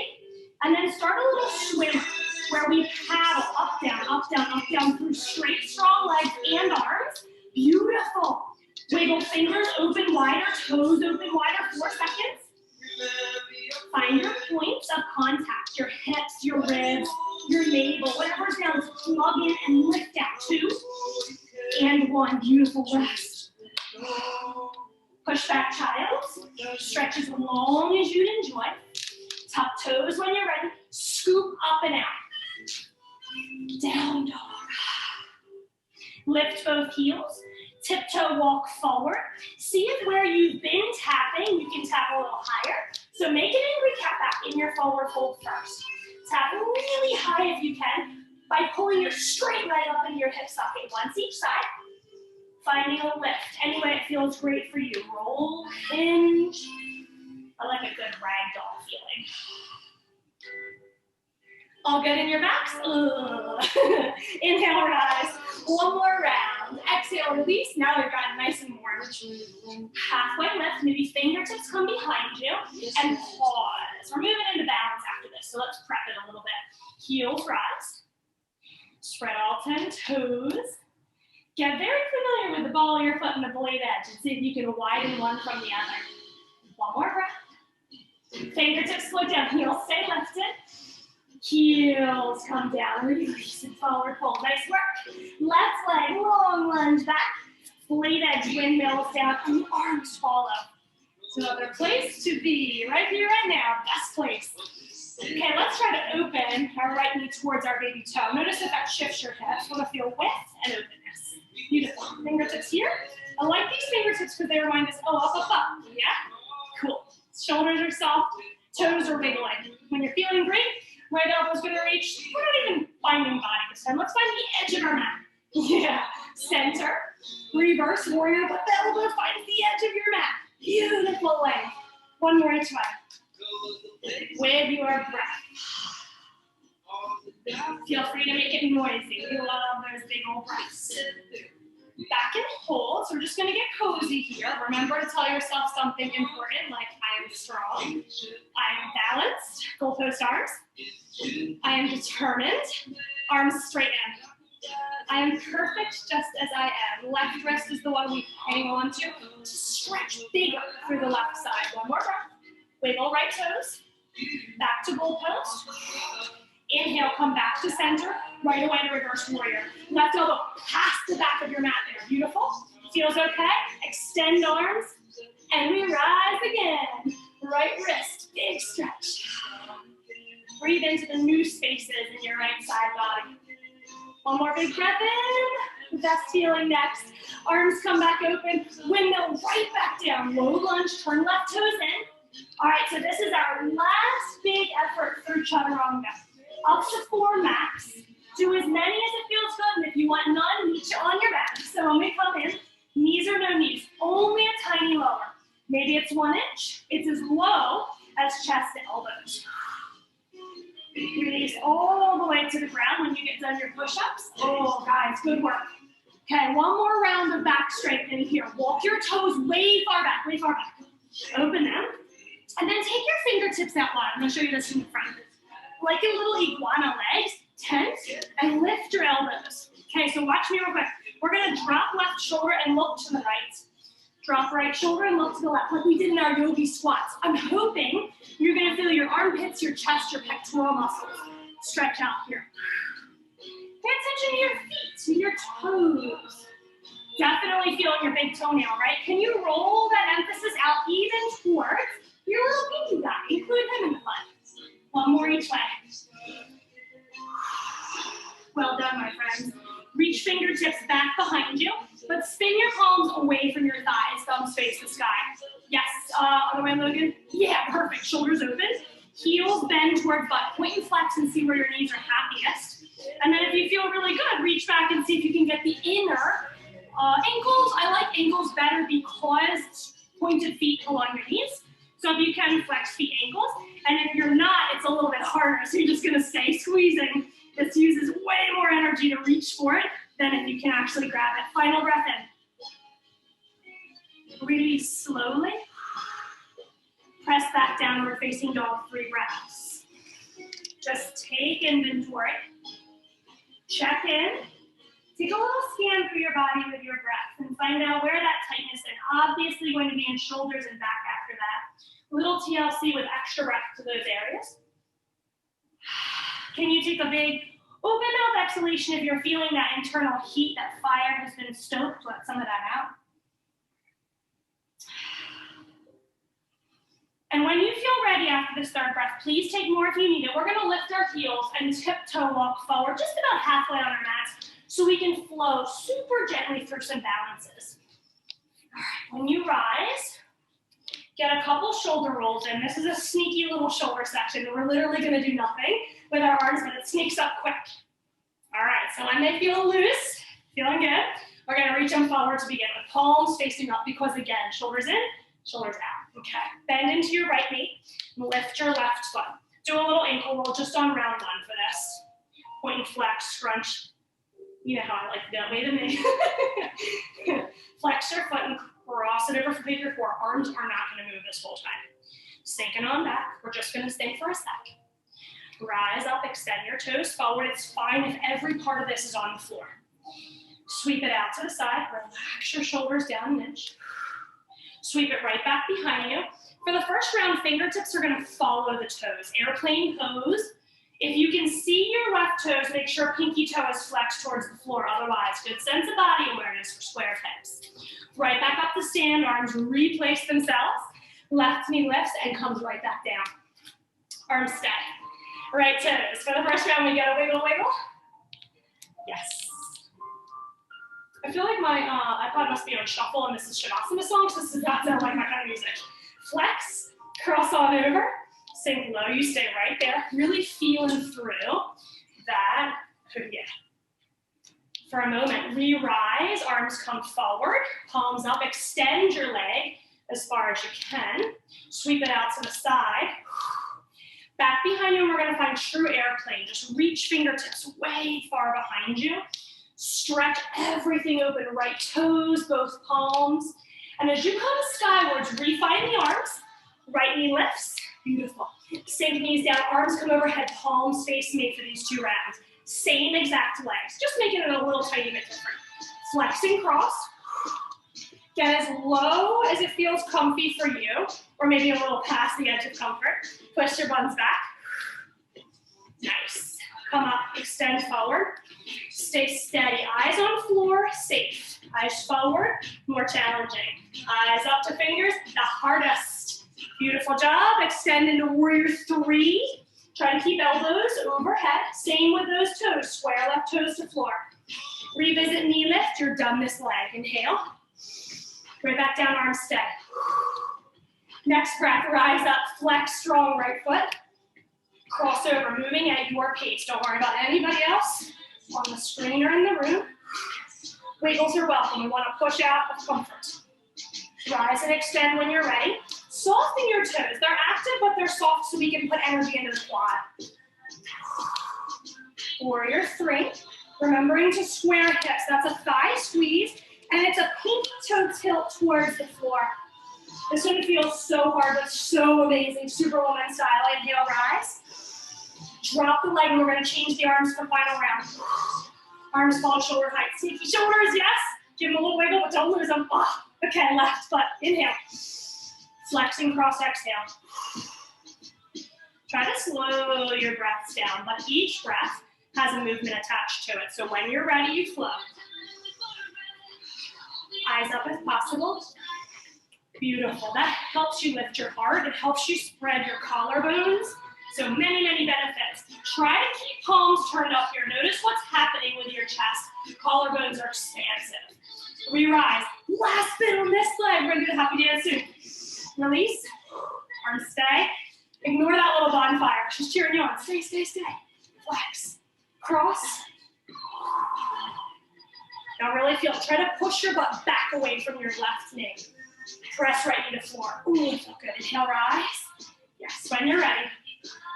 And then start a little swim where we paddle up, down through straight, strong legs and arms. Beautiful. Wiggle fingers open wider, toes open wider, 4 seconds. Find your points of contact, your hips, your ribs, your navel, whatever's down, plug in and lift out. 2 and 1. Beautiful rest. Push back child. Stretch as long as you'd enjoy. Tuck toes when you're ready. Scoop up and out. Down dog. Lift both heels. Tiptoe walk forward. See if where you've been tapping, you can tap a little higher. So make an angry cat back in your forward fold first. Tap really high if you can by pulling your straight leg up into your hip socket. Once each side. Finding a lift. Any way it feels great for you. Roll, hinge. I like a good ragdoll feeling. All good in your backs? Inhale, rise. One more round. Exhale, release. Now we've gotten nice and warm. Halfway lift. Maybe fingertips come behind you. And pause. We're moving into balance after this, so let's prep it a little bit. Heels rise. Spread all 10 toes. Get very familiar with the ball of your foot and the blade edge and see if you can widen one from the other. One more breath. Fingertips float down. Heels stay lifted. Heels come down, release and forward fold. Nice work. Left leg, long lunge back. Blade edge windmills down, and the arms follow. It's another place to be, right here, right now. Best place. Okay, let's try to open our right knee towards our baby toe. Notice if that shifts your hips. We want to feel width and openness. Beautiful. Fingertips here. I like these fingertips because they remind us, up. Yeah? Cool. Shoulders are soft. Toes are wiggling. When you're feeling great, right elbow's gonna reach. We're not even finding body this time. Let's find the edge of our mat. Yeah. Center. Reverse warrior, but the elbow finds the edge of your mat. Beautiful length. One more each way. With your breath. Feel free to make it noisy. We love those big old breaths. Back and hold. So we're just gonna get cozy here. Remember to tell yourself something important like I am strong, I am balanced, goalpost arms, I am determined, arms straight in. I am perfect just as I am. Left wrist is the one we hang on to stretch bigger through the left side. One more breath. Wiggle right toes. Back to goalpost. Inhale, come back to center. Right away to reverse warrior. Left elbow past the back of your mat there. Beautiful. Feels okay. Extend arms. And we rise again. Right wrist, big stretch. Breathe into the new spaces in your right side body. One more big breath in. Best feeling next. Arms come back open. Windmill right back down. Low lunge, turn left toes in. All right, so this is our last big effort through chaturanga. Up to 4 max. Do as many as it feels good, and if you want none, meet you on your back. So when we come in, knees or no knees, only a tiny lower. Maybe it's 1 inch. It's as low as chest to elbows. Release all the way to the ground when you get done your push-ups. Oh, guys, good work. Okay, one more round of back straightening here. Walk your toes way far back, way far back. Open them. And then take your fingertips out wide. I'm going to show you this from the front. Like a little iguana legs, tense, and lift your elbows. Okay, so watch me real quick. We're going to drop left shoulder and look to the right. Drop right shoulder and look to the left, like we did in our yogi squats. I'm hoping you're going to feel your armpits, your chest, your pectoral muscles stretch out here. Pay attention to your feet, to your toes. Definitely feeling your big toenail, right? Can you roll that emphasis out even towards your little pinky guy? Include him in the fun. One more each way. Well done, my friends. Reach fingertips back behind you, but spin your palms away from your thighs. Thumbs face the sky. Yes, other way, Logan. Yeah, perfect. Shoulders open. Heels bend toward butt. Point and flex and see where your knees are happiest. And then if you feel really good, reach back and see if you can get the inner ankles. I like ankles better because pointed feet along your knees. So if you can, flex feet ankles. And if you're not, it's a little bit harder. So you're just going to stay squeezing. This uses way more energy to reach for it than if you can actually grab it. Final breath in. Release slowly. Press back downward facing dog, 3 breaths. Just take inventory. Check in. Take a little scan through your body with your breath and find out where that tightness is. Obviously going to be in shoulders and back after that. Little TLC with extra breath to those areas. Can you take a big open mouth exhalation if you're feeling that internal heat, that fire has been stoked? Let some of that out. And when you feel ready after this 3rd breath, please take more if you need it. We're going to lift our heels and tiptoe walk forward just about halfway on our mats so we can flow super gently through some balances. All right, when you rise, get a couple shoulder rolls in. This is a sneaky little shoulder section. We're literally going to do nothing with our arms, but it sneaks up quick. All right, so when they feel loose, feeling good, we're going to reach them forward to begin with palms facing up because, again, shoulders in, shoulders out. Okay, bend into your right knee, lift your left foot. Do a little ankle roll just on round one for this. Point and flex, scrunch. You know how I like to do it, wait a minute. Flex your foot and cross it over for figure four. Arms are not gonna move this whole time. Sinking on back, we're just gonna stay for a sec. Rise up, extend your toes forward. It's fine if every part of this is on the floor. Sweep it out to the side, relax your shoulders down an inch. Sweep it right back behind you. For the first round, fingertips are gonna follow the toes. Airplane pose. If you can see your left toes, make sure pinky toe is flexed towards the floor. Otherwise, good sense of body awareness for square hips. Right back up to stand, arms replace themselves. Left knee lifts and comes right back down. Arms stay. Right toes. For the first round, we get a wiggle, wiggle. Yes. I feel like my iPod must be on shuffle and this is Shavasana song, so this does not sound like my kind of music. Flex, cross on over, sink low, you stay right there, really feeling through that, yeah. For a moment, re-rise, arms come forward, palms up, extend your leg as far as you can, sweep it out to the side, back behind you, and we're gonna find true airplane, just reach fingertips way far behind you, stretch everything open, right toes, both palms. And as you come skywards, refine the arms, right knee lifts, beautiful. Sink knees down, arms come overhead, palms face me for these two rounds. Same exact legs, just making it a little tiny bit different. Flexing cross. Get as low as it feels comfy for you, or maybe a little past the edge of comfort. Push your buns back. Nice. Come up, extend forward. Stay steady, eyes on floor, safe. Eyes forward, more challenging. Eyes up to fingers, the hardest. Beautiful job, extend into warrior three. Try to keep elbows overhead. Same with those toes, square left toes to floor. Revisit knee lift, you're done this leg. Inhale. Right back down, arms stay. Next breath, rise up, flex strong right foot. Crossover, moving at your pace. Don't worry about anybody else on the screen or in the room. Wiggles are welcome. We want to push out of comfort. Rise and extend when you're ready. Soften your toes. They're active, but they're soft so we can put energy into the quad. Warrior three. Remembering to square hips. That's a thigh squeeze, and it's a pinky toe tilt towards the floor. This one feels so hard, but so amazing. Superwoman style. Inhale, rise. Drop the leg, and we're going to change the arms for final round. Arms fall shoulder height. Sneaky shoulders, yes. Give them a little wiggle, but don't lose them. Oh, okay, left foot. Inhale. Flexing cross, exhale. Try to slow your breaths down, but each breath has a movement attached to it. So when you're ready, you flow. Eyes up if possible. Beautiful. That helps you lift your heart. It helps you spread your collarbones. So many, many benefits. Try to keep palms turned up here. Notice what's happening with your chest. Collarbones are expansive. Re-rise. Last bit on this leg. We're going to do the happy dance soon. Release. Arms stay. Ignore that little bonfire. She's cheering you on. Stay, stay, stay. Flex. Cross. Now really feel it. Try to push your butt back away from your left knee. Press right knee to floor. Ooh, feel good. Inhale, rise. Yes, when you're ready.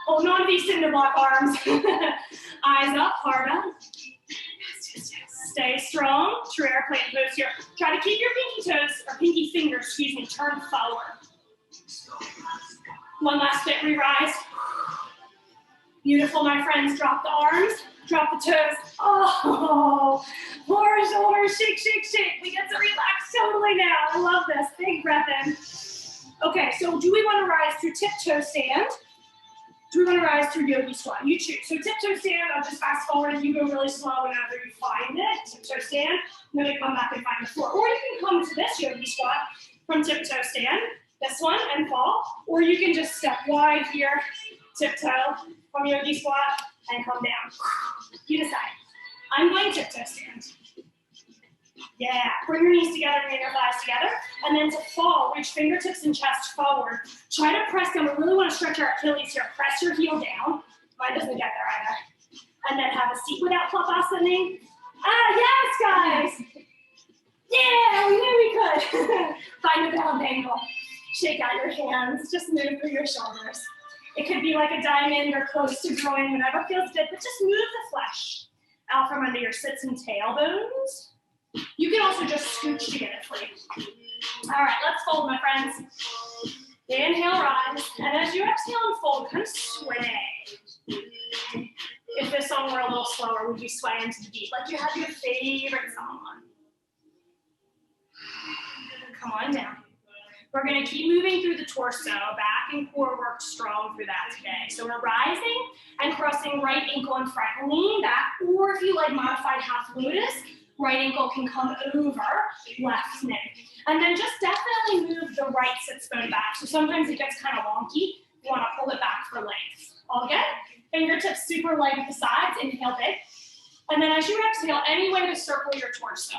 Hold on to these cinder block arms. Eyes up, hard up. Yes, yes, yes. Stay strong. True airplane pose here. Try to keep your pinky toes, or pinky fingers, excuse me, turned forward. One last bit, re-rise. Beautiful, my friends. Drop the arms, drop the toes. Oh, floor, shoulders, shake, shake, shake. We get to relax totally now. I love this. Big breath in. Okay, so do we want to rise through tiptoe stand? Do we want to rise through yogi squat? You choose. So tiptoe stand, I'll just fast forward and you go really slow whenever you find it. Tiptoe stand, and then we come back and find the floor. Or you can come to this yogi squat from tiptoe stand, this one, and fall. Or you can just step wide here, tiptoe from yogi squat, and come down. You decide. I'm going tiptoe stand. Yeah, bring your knees together, bring your thighs together, and then to fall, reach fingertips and chest forward. Try to press down. We really want to stretch our Achilles here. Press your heel down. Mine doesn't get there either. And then have a seat without Plopasana. Ah, yes, guys. Yeah, we knew we could. Find a down angle. Shake out your hands, just move through your shoulders. It could be like a diamond or close to groin, whatever feels good, but just move the flesh out from under your sits and tailbones. You can also just scooch to get it free. All right, let's fold, my friends. Inhale, rise, and as you exhale and fold, kind of sway. If this song were a little slower, would you sway into the beat like you have your favorite song on? Come on down. We're going to keep moving through the torso, back and core work strong through that today. So we're rising and crossing right ankle in front, lean back, or if you like modified half lotus, right ankle can come over left knee. And then just definitely move the right sits bone back. So sometimes it gets kind of wonky. You want to pull it back for length. All good? Fingertips super light at the sides, inhale big. And then as you exhale, any way to circle your torso.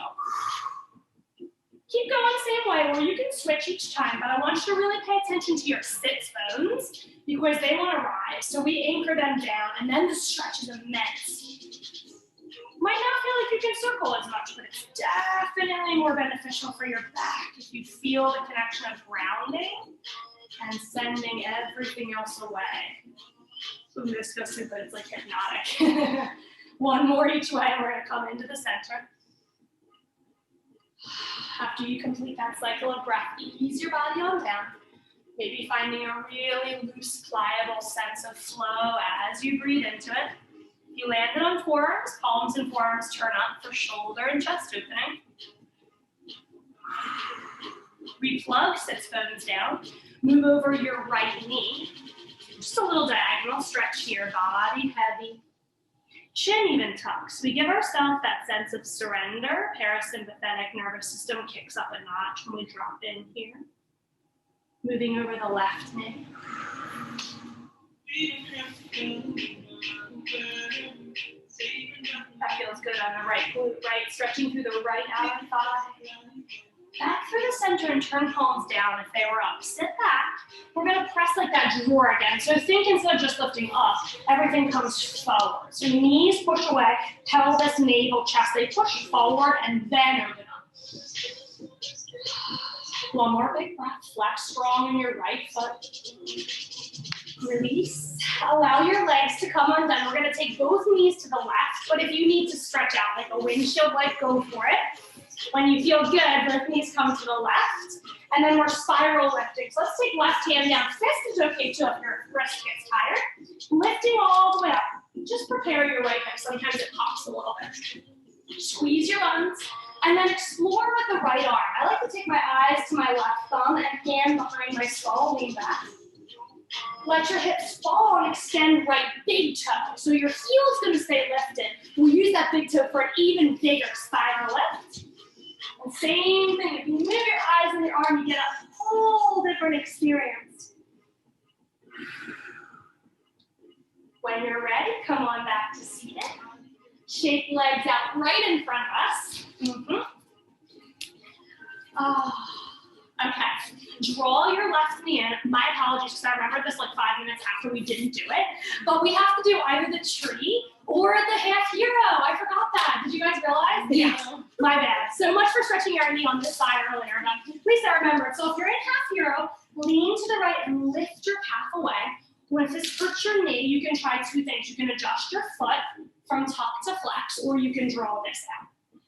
Keep going same way, or you can switch each time, but I want you to really pay attention to your sits bones because they want to rise. So we anchor them down, and then the stretch is immense. Might not feel like you can circle as much, but it's definitely more beneficial for your back if you feel the connection of grounding and sending everything else away. Ooh, this feels so good, it's like hypnotic. One more each way, we're gonna come into the center. After you complete that cycle of breath, ease your body on down. Maybe finding a really loose, pliable sense of flow as you breathe into it. You landed on forearms, palms and forearms turn up for shoulder and chest opening. Replug, sits bones down. Move over your right knee. Just a little diagonal stretch here, body heavy. Chin even tucks. We give ourselves that sense of surrender. Parasympathetic nervous system kicks up a notch when we drop in here. Moving over the left knee. That feels good on the right glute, right? Stretching through the right outer thigh. Back through the center and turn palms down if they were up. Sit back. We're going to press like that drawer again. So think instead of just lifting up, everything comes forward. So knees push away, pelvis, navel, chest. They push forward and then open up. One more big breath. Flex strong in your right foot. Release. Allow your legs to come undone. We're going to take both knees to the left, but if you need to stretch out like a windshield light, go for it. When you feel good, both knees come to the left, and then we're spiral lifting. So let's take left hand down. Fist is okay too if your wrist gets tired. Lifting all the way up. Just prepare your right hip. Sometimes it pops a little bit. Squeeze your buns, and then explore with the right arm. I like to take my eyes to my left thumb and hand behind my skull, lean back. Let your hips fall and extend right big toe. So your heel is going to stay lifted. We'll use that big toe for an even bigger spiral lift. And same thing, if you move your eyes and your arm, you get a whole different experience. When you're ready, come on back to seated. Shake legs out right in front of us. Okay, draw your left knee in. My apologies, because I remember this like 5 minutes after we didn't do it. But we have to do either the tree or the half hero. I forgot that. Did you guys realize? Yeah. My bad. So much for stretching your knee on this side earlier, but at least I remembered. So if you're in half hero, lean to the right and lift your calf away. When this hurts your knee, you can try two things. You can adjust your foot from tuck to flex, or you can draw this out.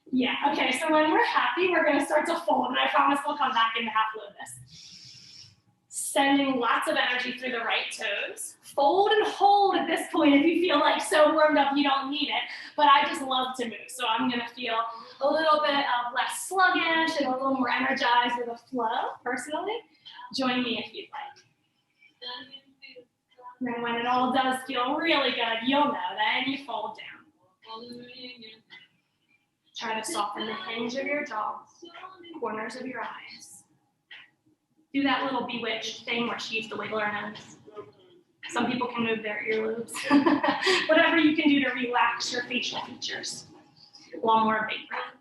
Yeah, okay, so when we're happy, we're gonna start to fold, and I promise we'll come back into half lotus. Sending lots of energy through the right toes. Fold and hold at this point if you feel like so warmed up you don't need it, but I just love to move, so I'm gonna feel a little bit of less sluggish and a little more energized with a flow, personally. Join me if you'd like. And then when it all does feel really good, you'll know, then you fold down. Try to soften the hinge of your jaw, corners of your eyes. Do that little bewitched thing where she used to wiggle her nose. Some people can move their earlobes. Whatever you can do to relax your facial features. One more big breath.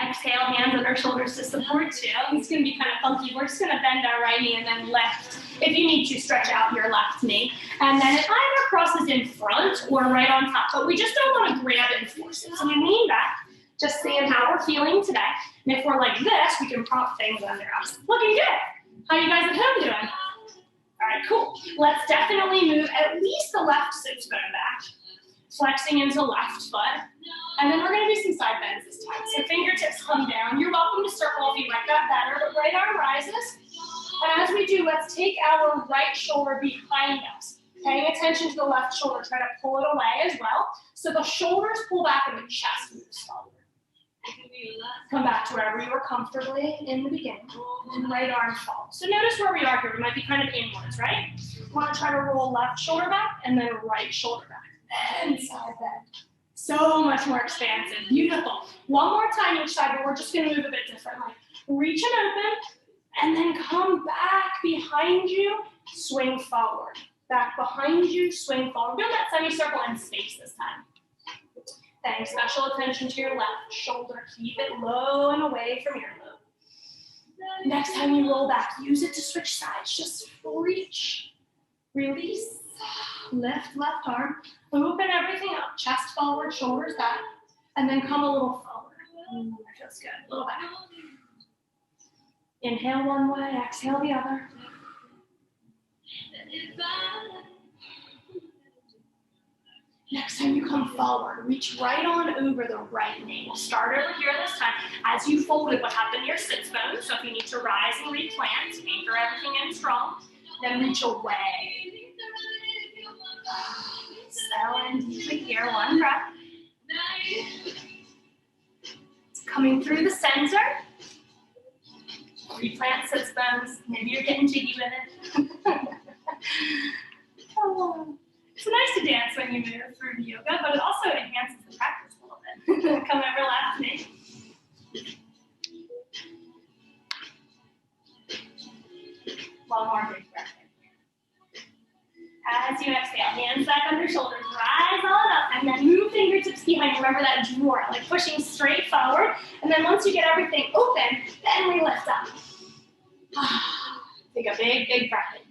Exhale, hands under shoulders to support too. It's going to be kind of funky. We're just going to bend our right knee and then lift. If you need to, stretch out your left knee. And then it either crosses in front or right on top. But we just don't want to grab and force it. So we lean back, Just seeing how we're feeling today. And if we're like this, we can prop things under us. Looking good. How you guys at home doing? All right, cool. Let's definitely move at least the left sits bone back. Flexing into left foot. And then we're going to do some side bends this time. So fingertips come down. You're welcome to circle if you like that better, but right arm rises. And as we do, let's take our right shoulder behind us. Paying attention to the left shoulder. Try to pull it away as well. So the shoulders pull back and the chest moves forward. Come back to wherever you were comfortably in the beginning. And right arm falls. So notice where we are here. We might be kind of inwards, right? We want to try to roll left shoulder back and then right shoulder back. And side bend. So much more expansive. Beautiful. One more time each side, but we're just going to move a bit differently. Reach and open, and then come back behind you, swing forward. Back behind you, swing forward. Build that semicircle in space this time. Paying special attention to your left shoulder. Keep it low and away from your lobe. Next time you roll back, use it to switch sides. Just reach, release, lift left arm, open everything up. Chest forward, shoulders back, and then come a little forward. That feels good. A little back. Inhale one way, exhale the other. Next time you come forward, reach right on over the right knee. We'll start over here this time. As you folded, what happened to your sits bone? So if you need to rise and replant, anchor everything in strong, then reach away. Settle in deeply here, one breath. Coming through the center. Replant sits bones. Maybe you're getting jiggy with it. Oh. It's nice to dance when you move through yoga, but it also enhances the practice a little bit. Come over last knee. One more big breath. As you exhale, hands back under shoulders, rise on up, and then move fingertips behind. Remember that drawer, like pushing straight forward. And then once you get everything open, then we lift up. Take a big, big breath in.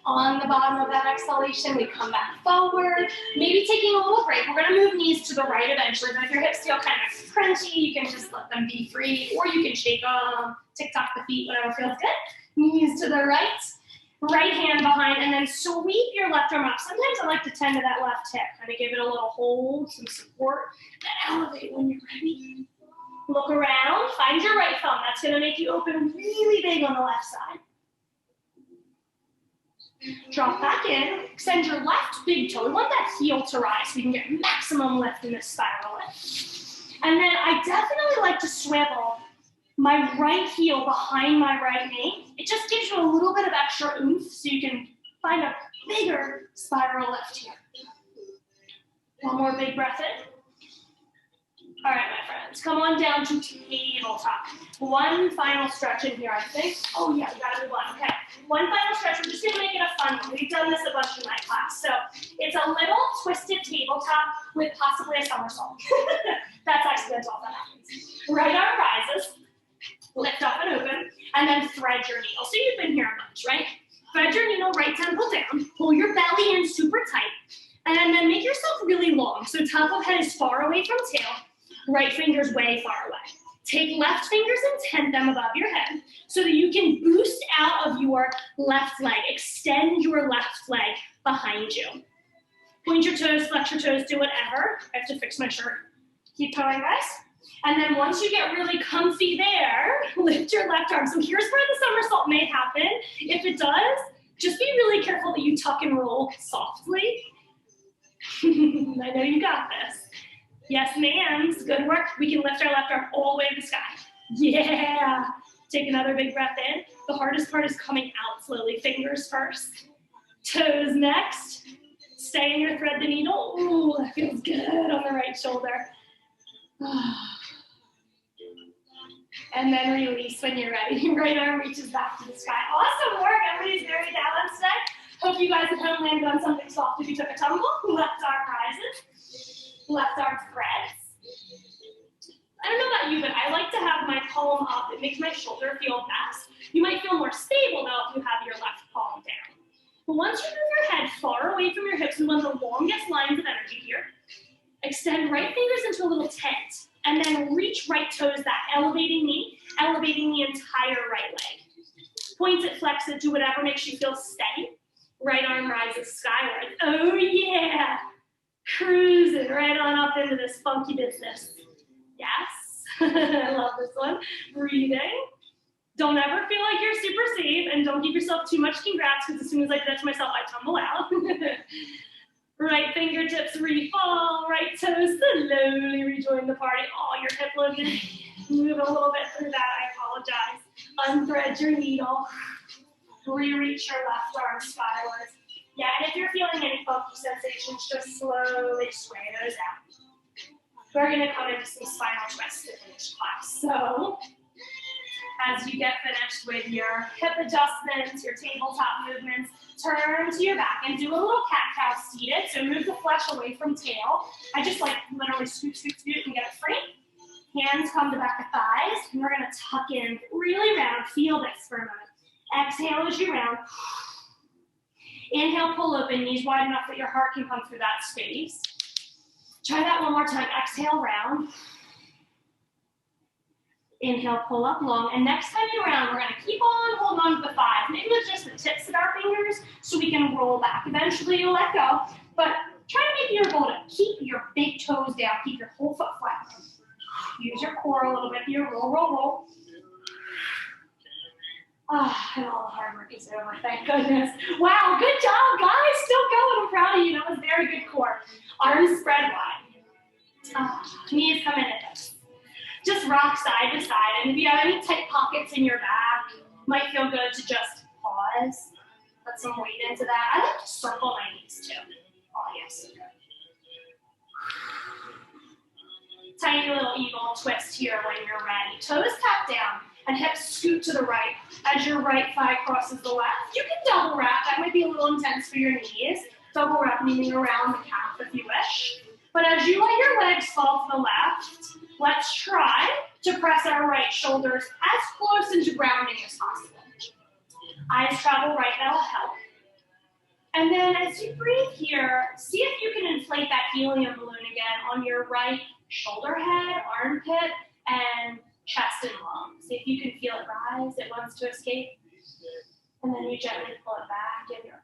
On the bottom of that exhalation, we come back forward, maybe taking a little break. We're gonna move knees to the right eventually, but if your hips feel kind of crunchy, you can just let them be free, or you can shake them, tick-tock the feet, whatever feels good. Knees to the right, right hand behind, and then sweep your left arm up. Sometimes I like to tend to that left hip, kind of give it a little hold, some support, and elevate when you're ready. Look around, find your right thumb. That's gonna make you open really big on the left side. Drop back in, extend your left big toe. We want that heel to rise so we can get maximum lift in this spiral lift. And then I definitely like to swivel my right heel behind my right knee. It just gives you a little bit of extra oomph so you can find a bigger spiral lift here. One more big breath in. All right, my friends, come on down to tabletop. One final stretch in here, I think. Oh yeah, we gotta move on, okay. One final stretch, we're just gonna make it a fun one. We've done this a bunch in my class. So it's a little twisted tabletop with possibly a somersault. That's accidental, that happens. Right arm rises, lift up and open, and then thread your needle. So you've been here a bunch, right? Thread your needle, right temple down, pull your belly in super tight, and then make yourself really long. So top of head is far away from tail, right finger's way far away. Take left fingers and tent them above your head so that you can boost out of your left leg. Extend your left leg behind you. Point your toes, flex your toes, do whatever. I have to fix my shirt. Keep going, guys. And then once you get really comfy there, lift your left arm. So here's where the somersault may happen. If it does, just be really careful that you tuck and roll softly. I know you got this. Yes, ma'am. Good work. We can lift our left arm all the way to the sky. Yeah. Take another big breath in. The hardest part is coming out slowly. Fingers first. Toes next. Stay in your thread the needle. Ooh, that feels good on the right shoulder. And then release when you're ready. Your right arm reaches back to the sky. Awesome work. Everybody's very balanced today. Hope you guys at home landed on something soft if you took a tumble. Left arm rises. Left arm threads. I don't know about you, but I like to have my palm up. It makes my shoulder feel best. You might feel more stable though if you have your left palm down. But once you move your head far away from your hips in one of the longest lines of energy here, extend right fingers into a little tent, and then reach right toes back, elevating the entire right leg. Point it, flex it, do whatever makes you feel steady. Right arm rises skyward. Oh yeah! Cruising right on up into this funky business. Yes, I love this one. Breathing. Don't ever feel like you're super safe, and don't give yourself too much congrats, because as soon as I touch myself, I tumble out. Right fingertips re-fall, right toes slowly rejoin the party. Oh, your hip lifted. Move a little bit through that, I apologize. Unthread your needle. Re-reach your left arm skyward. Yeah, and if you're feeling any funky sensations, just slowly sway those out. We're gonna come into some spinal twists to finish class. So, as you get finished with your hip adjustments, your tabletop movements, turn to your back and do a little cat-cow seated. So move the flesh away from tail. I just like literally scoot, scoot, scoot and get it free. Hands come to back of thighs, and we're gonna tuck in really round. Feel this for a moment. Exhale as you round. Inhale, pull open, knees wide enough that your heart can come through that space. Try that one more time. Exhale, round. Inhale, pull up long. And next time you round, we're going to keep on holding on to the thighs. Maybe with just the tips of our fingers so we can roll back. Eventually, you'll let go. But try to make your goal to keep your big toes down. Keep your whole foot flat. Use your core a little bit here. Roll, roll, roll. Ah, and all the hard work is over, thank goodness. Wow, good job, guys. Still going. I'm proud of you. That was very good core. Arms spread wide. Knees come in at hips. Just rock side to side. And if you have any tight pockets in your back, might feel good to just pause. Put some weight into that. I like to circle my knees too. Oh, yes. Tiny little eagle twist here when you're ready. Toes tap down and hips scoot to the right as your right thigh crosses the left. You can double wrap. That might be a little intense for your knees. Double wrap meaning around the calf if you wish. But as you let your legs fall to the left, let's try to press our right shoulders as close into grounding as possible. Eyes travel right, that'll help. And then as you breathe here, see if you can inflate that helium balloon again on your right shoulder head, armpit, and chest and lungs. See if you can feel it rise. It wants to escape. And then you gently pull it back in your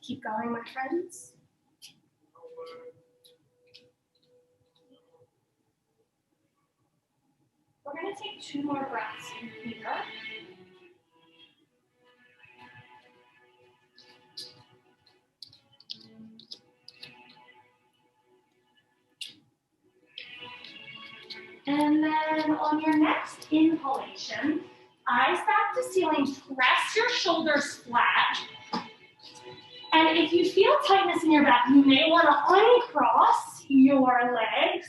keep going, my friends. We're going to take 2 more breaths in here. And then on your next inhalation, eyes back to ceiling, press your shoulders flat. And if you feel tightness in your back, you may want to uncross your legs,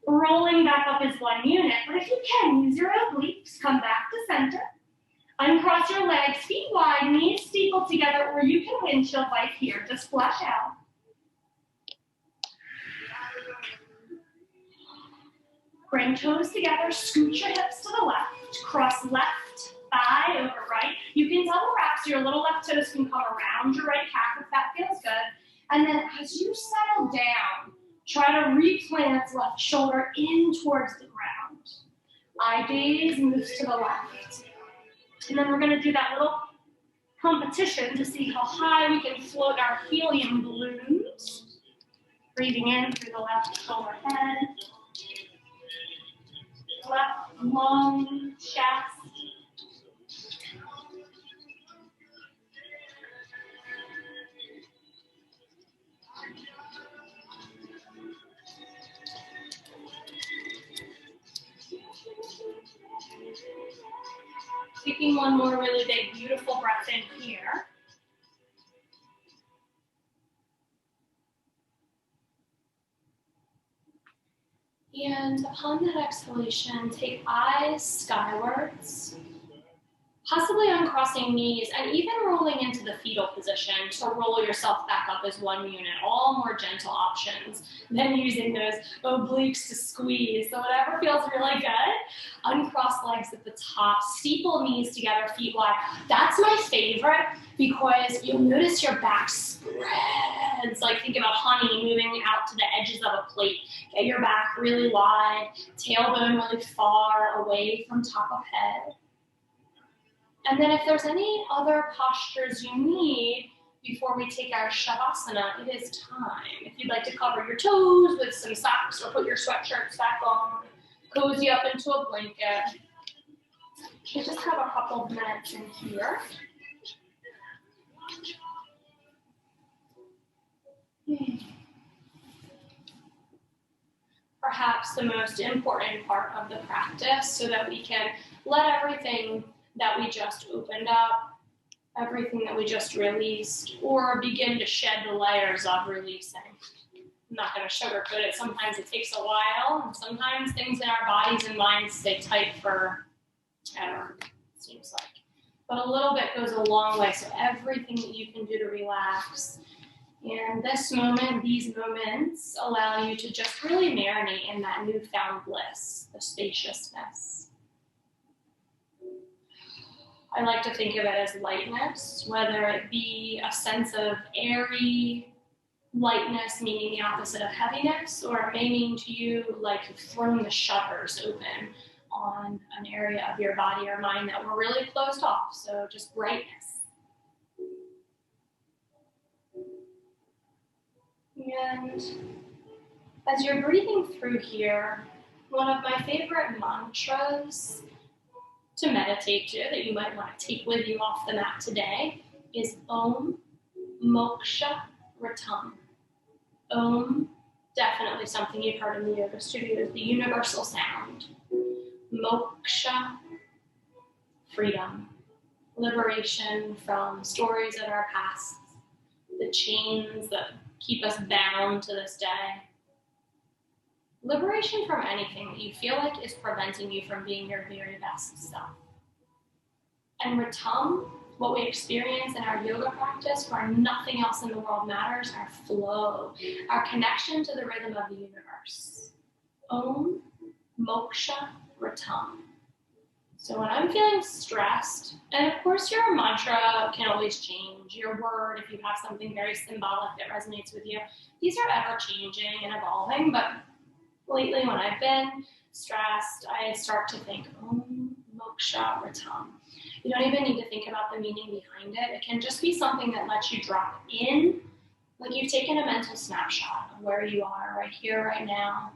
rolling back up as one unit. But if you can, use your obliques, come back to center. Uncross your legs, feet wide, knees steepled together, or you can windshield bike here. Just flush out. Bring toes together, scoot your hips to the left, cross left thigh over right. You can double wrap so your little left toes can come around your right calf if that feels good. And then as you settle down, try to replant left shoulder in towards the ground. Eye gaze moves to the left. And then we're going to do that little competition to see how high we can float our helium balloons. Breathing in through the left shoulder head. Left lung, chest. Taking one more really big, beautiful breath in here. And upon that exhalation, take eyes skywards, possibly uncrossing knees and even rolling into the fetal position to roll yourself back up as one unit. All more gentle options than using those obliques to squeeze. So whatever feels really good. Uncross legs at the top, steeple knees together, feet wide. That's my favorite because you'll notice your back spreads. Like think about honey moving out to the edges of a plate. Get your back really wide, tailbone really far away from top of head. And then if there's any other postures you need before we take our Shavasana, it is time. If you'd like to cover your toes with some socks or put your sweatshirts back on, cozy up into a blanket. We just have a couple of minutes in here. Perhaps the most important part of the practice so that we can let everything that we just opened up, everything that we just released, or begin to shed the layers of releasing. I'm not going to sugarcoat it. Sometimes it takes a while, and sometimes things in our bodies and minds stay tight for ever, it seems like. But a little bit goes a long way, so everything that you can do to relax. And this moment, these moments, allow you to just really marinate in that newfound bliss, the spaciousness. I like to think of it as lightness, whether it be a sense of airy lightness, meaning the opposite of heaviness, or it may mean to you like you've thrown the shutters open on an area of your body or mind that were really closed off, so just brightness. And as you're breathing through here, one of my favorite mantras to meditate to that you might want to take with you off the mat today is Om Moksha Ratam. Om, definitely something you've heard in the yoga studio, is the universal sound. Moksha, freedom, liberation from stories of our past, the chains that keep us bound to this day. Liberation from anything that you feel like is preventing you from being your very best self. And Ratam, what we experience in our yoga practice where nothing else in the world matters, our flow, our connection to the rhythm of the universe. Om Moksha Ratam. So when I'm feeling stressed, and of course your mantra can always change, your word, if you have something very symbolic that resonates with you, these are ever changing and evolving, but lately when I've been stressed, I start to think, Om Moksha Ratam. You don't even need to think about the meaning behind it. It can just be something that lets you drop in, like you've taken a mental snapshot of where you are right here, right now.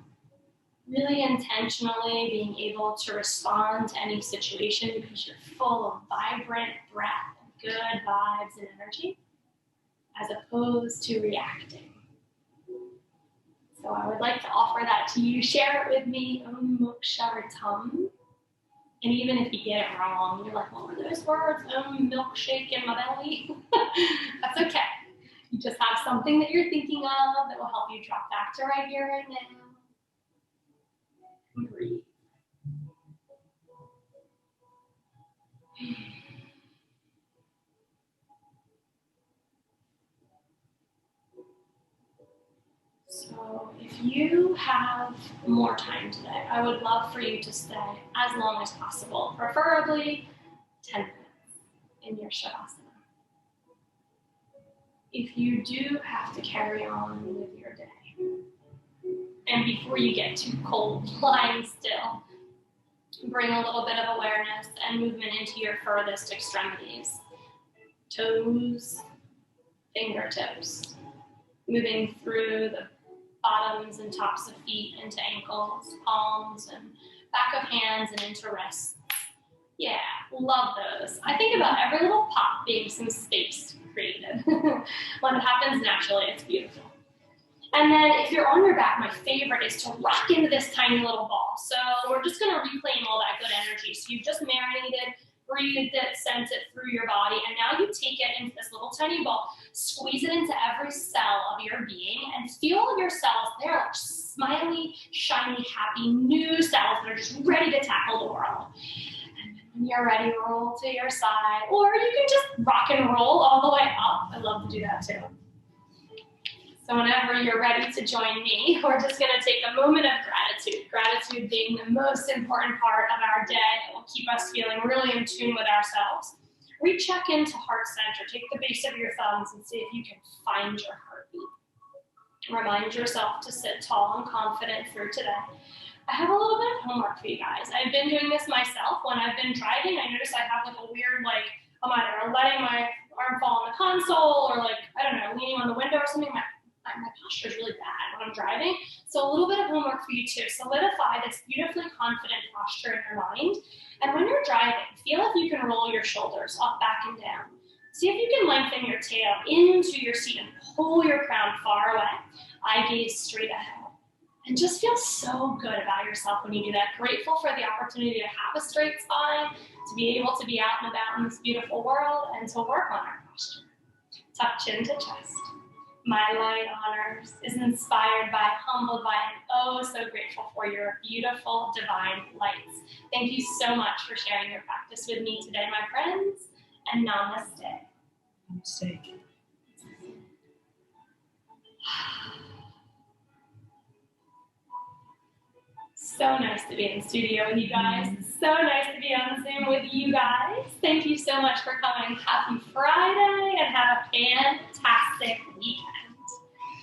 Really intentionally being able to respond to any situation because you're full of vibrant breath and good vibes and energy, as opposed to reacting. So I would like to offer that to you. Share it with me, Om Moksha Ratam. And even if you get it wrong, you're like, what were those words? Milkshake in my belly. That's okay. You just have something that you're thinking of that will help you drop back to right here, right now. Breathe. So if you have more time today, I would love for you to stay as long as possible, preferably 10 minutes in your Shavasana. If you do have to carry on with your day, and before you get too cold lying still, bring a little bit of awareness and movement into your furthest extremities. Toes, fingertips, moving through the bottoms and tops of feet into ankles, palms, and back of hands and into wrists. Yeah, love those. I think about every little pop being some space created. When it happens naturally, it's beautiful. And then if you're on your back, my favorite is to rock into this tiny little ball. So we're just going to reclaim all that good energy. So you've just marinated, breathed it, sent it through your body, and now you take it into this little tiny ball, squeeze it into every cell of your being, and feel your cells, they're like smiley, shiny, happy, new cells that are just ready to tackle the world. And when you're ready, roll to your side, or you can just rock and roll all the way up. I love to do that too. So whenever you're ready to join me, we're just going to take a moment of gratitude. Gratitude being the most important part of our day. It will keep us feeling really in tune with ourselves. Recheck into heart center. Take the base of your thumbs and see if you can find your heartbeat. Remind yourself to sit tall and confident through today. I have a little bit of homework for you guys. I've been doing this myself when I've been driving. I notice I have like a weird, like, I'm either letting my arm fall on the console or like, I don't know, leaning on the window or something. My posture is really bad when I'm driving. So a little bit of homework for you too. Solidify this beautifully confident posture in your mind. And when you're driving, feel if you can roll your shoulders up, back, and down. See if you can lengthen your tail into your seat and pull your crown far away. Eye gaze straight ahead. And just feel so good about yourself when you do that. Grateful for the opportunity to have a straight spine, to be able to be out and about in this beautiful world, and to work on our posture. Tuck chin to chest. My light honors is inspired by, humbled by, and oh so grateful for your beautiful divine lights. Thank you so much for sharing your practice with me today, my friends, and namaste. Namaste. So nice to be in the studio with you guys. So nice to be on Zoom with you guys. Thank you so much for coming. Happy Friday and have a fantastic weekend.